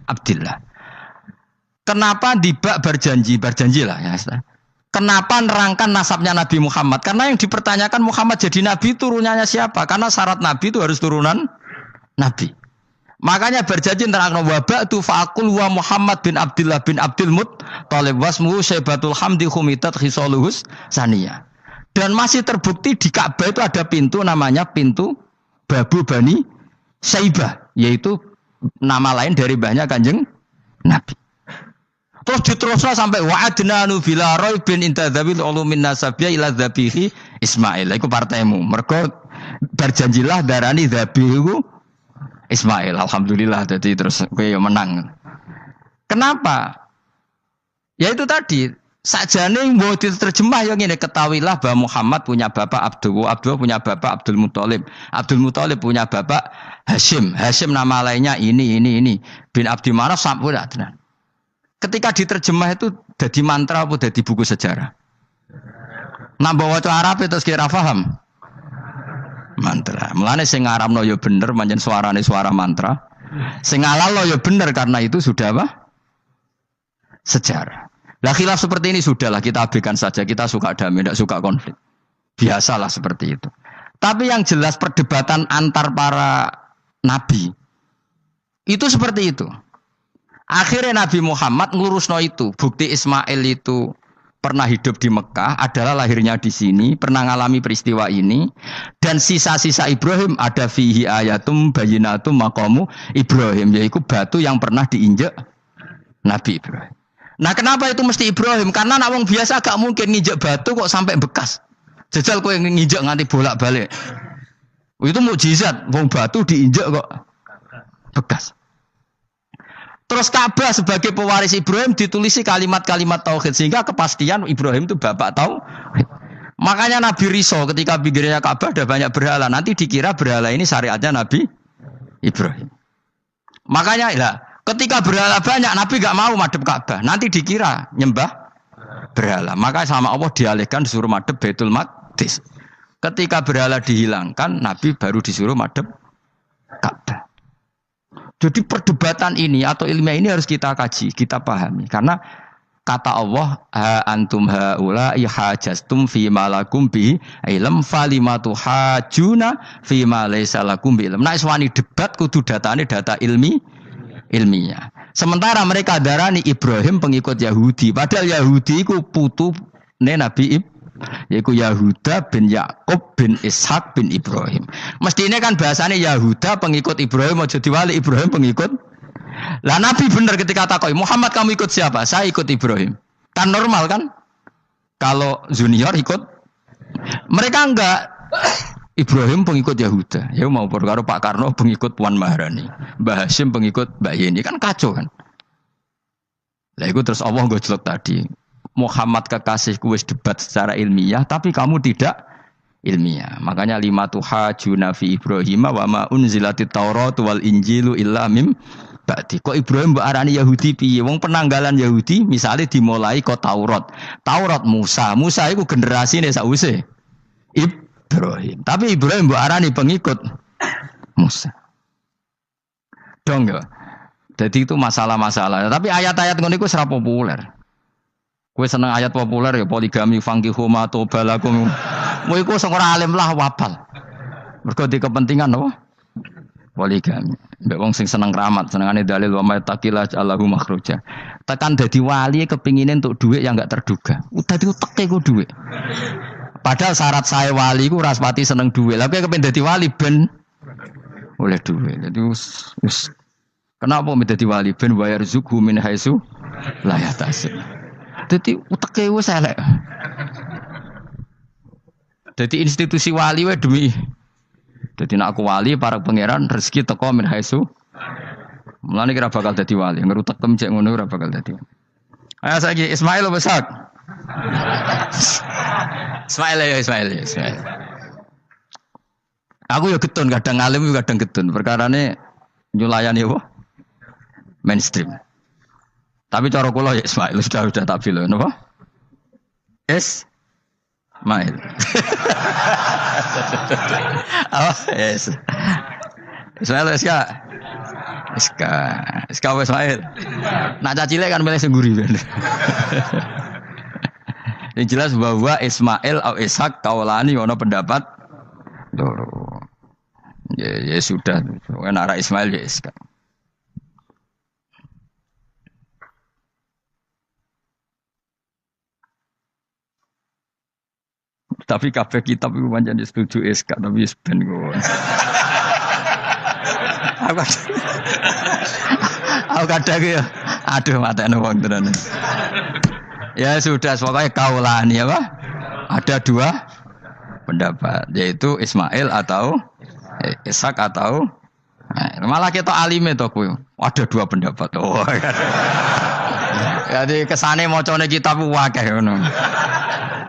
Abdillah. Kenapa dibak berjanji lah ya. Kenapa nerangkan nasabnya Nabi Muhammad? Karena yang dipertanyakan Muhammad jadi nabi turunannya siapa? Karena syarat nabi itu harus turunan nabi. Makanya berjanji nerangkan wa ba'du fa aqulu wa Muhammad bin Abdillah bin Abdul Muttalib wasmuhu Syaibatul Hamdi khumitat khisaluhus saniyah. Dan masih terbukti di Ka'bah itu ada pintu namanya pintu Babu Bani Syaibah, yaitu nama lain dari mbahnya Kanjeng Nabi. Terus diteruslah sampai wa'adnanu bila raibin intadzabil ulumin nasabiyya ila dzabihi Ismail. Iku partaimu. Mergo berjanjilah darani dzabihu Ismail. Alhamdulillah jadi terus kowe yo menang. Kenapa? Ya itu tadi sakjane mbok diterjemah yang ini ketahuilah bahwa Muhammad punya bapak Abdullah punya bapak Abdul Muthalib punya bapak Hashim nama lainnya ini bin Abdi Manaf sampai tenan. Ketika diterjemah itu jadi mantra apa jadi buku sejarah. Nambah waca Arab itu kira paham. Mantra. Mulane sing ngaramno ya bener pancen suarane suara mantra. Sing ngalalno ya bener karena itu sudah apa? Sejarah. Lah khilaf seperti ini sudahlah kita abaikan saja. Kita suka damai, tidak suka konflik. Biasalah seperti itu. Tapi yang jelas perdebatan antar para nabi itu seperti itu. Akhirnya Nabi Muhammad ngurusno itu. Bukti Ismail itu pernah hidup di Mekah, adalah lahirnya di sini, pernah ngalami peristiwa ini. Dan sisa-sisa Ibrahim ada fihi ayatum bayinatum maqamu Ibrahim, yaitu batu yang pernah diinjak Nabi Ibrahim. Nah kenapa itu mesti Ibrahim? Karena nak wong biasa gak mungkin nginjek batu kok sampai bekas. Jajal kowe nginjek nganti bolak-balik. Itu mukjizat, wong batu diinjek kok bekas. Terus Ka'bah sebagai pewaris Ibrahim ditulisi kalimat-kalimat tauhid sehingga kepastian Ibrahim itu bapak tauhid. Makanya Nabi Riso ketika pinggirnya Ka'bah ada banyak berhala, nanti dikira berhala ini syariatnya Nabi Ibrahim. Makanya ya ketika berhala banyak, Nabi gak mau madhep Ka'bah. Nanti dikira nyembah berhala. Maka sama Allah dialihkan disuruh madhep Baitul Maqdis. Ketika berhala dihilangkan, Nabi baru disuruh madhep Ka'bah. Jadi perdebatan ini atau ilmiah ini harus kita kaji, kita pahami. Karena kata Allah, ha antum haula'i hajastum fima lakum bi ilm falimatu hajuna fima laysa lakum bi ilm. Nek wani debat kudu datane data ilmiah. Sementara mereka darani Ibrahim pengikut Yahudi. Padahal Yahudi itu putune Nabi Ibrahim. Yaitu Yahuda bin Yakub bin Ishak bin Ibrahim. Mestinya kan bahasanya Yahuda pengikut Ibrahim, aja diwali Ibrahim pengikut. Lah Nabi benar ketika takoi, Muhammad kamu ikut siapa? Saya ikut Ibrahim. Kan normal kan? Kalau junior ikut, mereka enggak. Ibrahim pengikut Yahuda. Ya mau perkara Pak Karno pengikut Puan Maharani. Mbah Hashim pengikut Mbak Yeni. Kan kacau kan? Lah itu terus Allah gojlok tadi. Muhammad kekasihku wis debat secara ilmiah, tapi kamu tidak ilmiah. Makanya lima tuhajuna fi Ibrahim wa ma unzilatit Taurat wal Injilu illa mim ba'di. Kok Ibrahim mbok arani Yahudi piye? Wong penanggalan Yahudi misalnya dimulai kok Taurat. Taurat Musa. Musa iku generasine sakwise Ibrahim. Tapi Ibrahim mbok arani pengikut Musa. Dong ya. Jadi itu masalah-masalah. Tapi ayat-ayat ngono iku ora populer. Kowe seneng ayat populer ya poligami fangkihu ma tobalakum. Kowe iku sing ora alim lah wabal. Mergo di kepentingan apa? Poligami. Mbek wong sing seneng keramat, senengane dalil wa may taqila Allahu makhruja. Tekan dadi wali kepingine entuk dhuwit yang enggak terduga. Dadi uteke ku dhuwit. Padahal syarat saya wali ku ora pati seneng dhuwit. Lah kowe kepengin dadi wali ben oleh dhuwit. Dadi wis kenapa kok dadi wali ben bayar zuku min haitsu la yahtasib. Dadi uteke wis elek. Dadi institusi wali wae demi. Dadi nek aku wali para pangeran rezeki teko min haitsu. Mulane kira bakal dadi wali, ngerutek temcek ngono ora bakal dadi. Ayo saiki Ismail besak. Ismail. Aku ya getun kadang alim kadang getun. Perkarane nyulayani apa? Mainstream. Tapi cara kula ya Ismail sudah tak bilang, napa? Ismail. Oh, yes. Ismail Iska. Iska Ismail. Nak cacile kan milih sengguri. Yang jelas bahwa Ismail atau Ishak kaulani ono pendapat loro. Ya sudah, arah Ismail ya Ishak. Tapi kabeh kitab itu pancen setuju Ishak tapi ben kok. Aku kadang ya, aduh matane wong tenan. Ya sudah, pokoknya kaulani apa? Ada dua pendapat, yaitu Ismail atau Ishak atau malah kita alime to kowe. Ada dua pendapat. Oh. Jadi kesane macane kitab akeh ngono.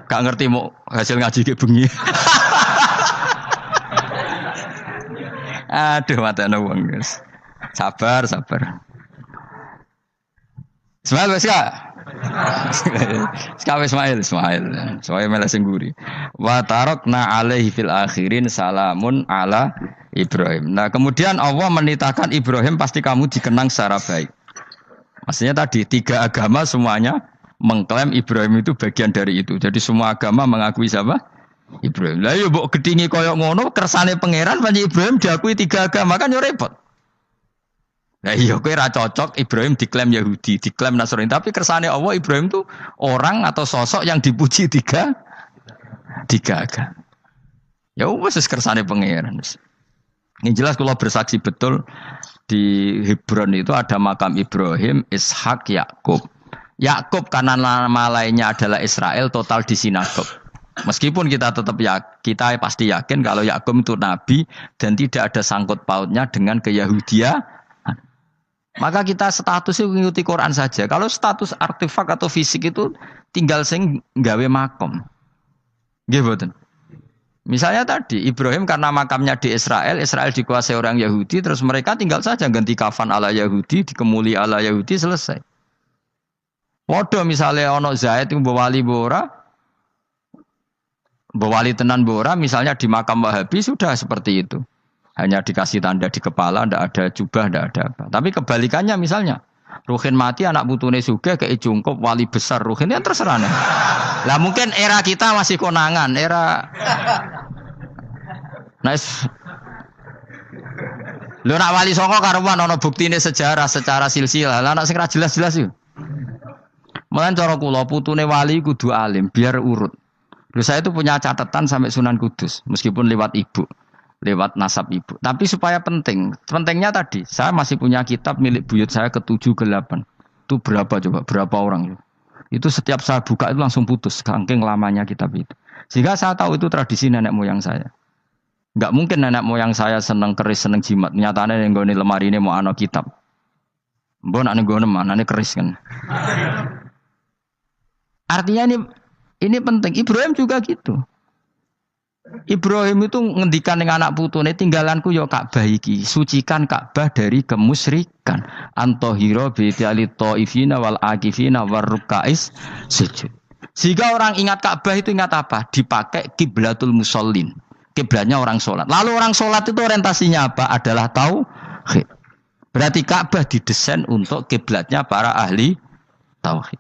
Gak ngerti mau hasil ngaji ke bengi. Aduh matane wong, guys. Sabar. Ismail wis gak? Sekawe Ismail. Soale malah sengguri. Wa tarakna alaihi fil akhirin salamun ala Ibrahim. Nah, kemudian Allah menitahkan Ibrahim pasti kamu dikenang secara baik. Maksudnya tadi tiga agama semuanya mengklaim Ibrahim itu bagian dari itu. Jadi semua agama mengakui siapa? Ibrahim. Lah yo mbok gedhingi koyo ngono kersane pangeran panci Ibrahim diakui tiga agama kan yo repot. Nah iya kowe ra cocok Ibrahim diklaim Yahudi, diklaim Nasrani, tapi kersane Allah Ibrahim itu orang atau sosok yang dipuji tiga agama. Ya wis kersane pangeran. Ini jelas kalau bersaksi betul di Hebron itu ada makam Ibrahim, Ishak, Yakub. Yakub karena nama lainnya adalah Israel total di sinagog. Meskipun kita tetap kita pasti yakin kalau Yakub itu nabi dan tidak ada sangkut pautnya dengan keyahudian. Maka kita statusnya mengikuti Quran saja. Kalau status artefak atau fisik itu tinggal sing gawe makom. Nggih mboten. Misalnya tadi Ibrahim karena makamnya di Israel dikuasai orang Yahudi, terus mereka tinggal saja ganti kafan ala Yahudi, dikemuli ala Yahudi, selesai. Waduh misalnya ono Zaid yang bawali bora, bawali tenan bora, misalnya di makam Wahabi sudah seperti itu. Hanya dikasih tanda di kepala, ndak ada jubah, ndak ada apa. Tapi kebalikannya misalnya, Ruhin mati, anak putune sugih kei jungkup wali besar Ruhin yang terserah. Lah mungkin era kita masih konangan, era nice. Lho nak wali songo karuan ana buktine sejarah secara silsilah. Lah nak sing ra jelas-jelas yo. Mulan cara kula putune wali kudu alim biar urut. Lho saya itu punya catatan sampai Sunan Kudus meskipun lewat ibu. Lewat nasab ibu. Tapi supaya penting. Pentingnya tadi, saya masih punya kitab milik buyut saya ke-7 ke-8. Itu berapa coba? Berapa orang? Itu setiap saya buka itu langsung putus. Saking lamanya kitab itu. Sehingga saya tahu itu tradisi nenek moyang saya. Enggak mungkin nenek moyang saya seneng keris, seneng jimat. Nyatanya yang gini lemari ini mau ana kitab. Mbok nak nggone manane keris kan. Artinya ini penting. Ibrahim juga gitu. Ibrahim itu ngendikan dengan anak putune tinggalanku ya Ka'bah iki, sucikan Ka'bah dari kemusyrikan. Antahira bi ta'ifina wal akifina warrukais sujud. Sehingga orang ingat Ka'bah itu ingat apa? Dipakai kiblatul musallin. Kiblatnya orang sholat. Lalu orang sholat itu orientasinya apa? Adalah tauhid. Berarti Ka'bah didesain untuk kiblatnya para ahli tauhid.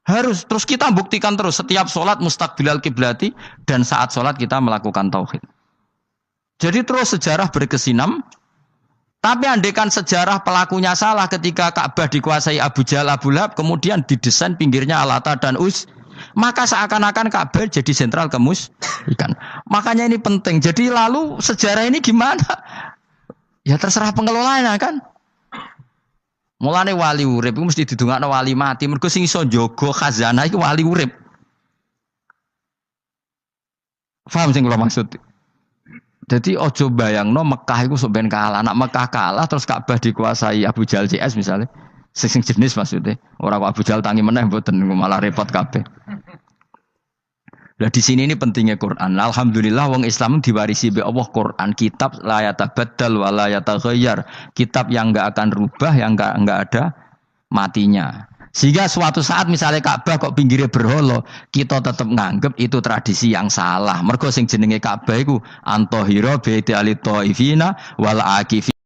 Harus terus kita buktikan terus setiap sholat mustaqbilal kiblati dan saat sholat kita melakukan tauhid. Jadi terus sejarah berkesinam. Tapi andaikan sejarah pelakunya salah ketika Ka'bah dikuasai Abu Jahal, Abu Lahab, kemudian didesain pinggirnya Alata dan maka seakan-akan Ka'bah jadi sentral kemusyrikan. Makanya ini penting. Jadi lalu sejarah ini gimana? Ya terserah pengelolanya kan. Mulane wali urip iku mesti didongakno wali mati. Mergo sing iso njaga khazanah iku wali urip. Paham sing kula maksud? Jadi ojo bayangno Mekah iku sok ben kalah. Nak Mekah kalah terus Ka'bah dikuasai Abu Jahal CS misalnya. Sing jenis maksudnya. Ora kok Abu Jahal tangi meneh mboten malah repot kabeh. Lah di sini ini pentingnya Quran. Alhamdulillah wong Islam diwarisi be Allah Quran, kitab la yatabaddal wa la yataghayyar. Kitab yang enggak akan rubah, yang enggak ada matinya. Sehingga suatu saat misalnya Ka'bah kok pinggirnya berhala, kita tetap nganggep itu tradisi yang salah. Mergo sing jenenge Ka'bah iku antahira bi ali taifina wal akifi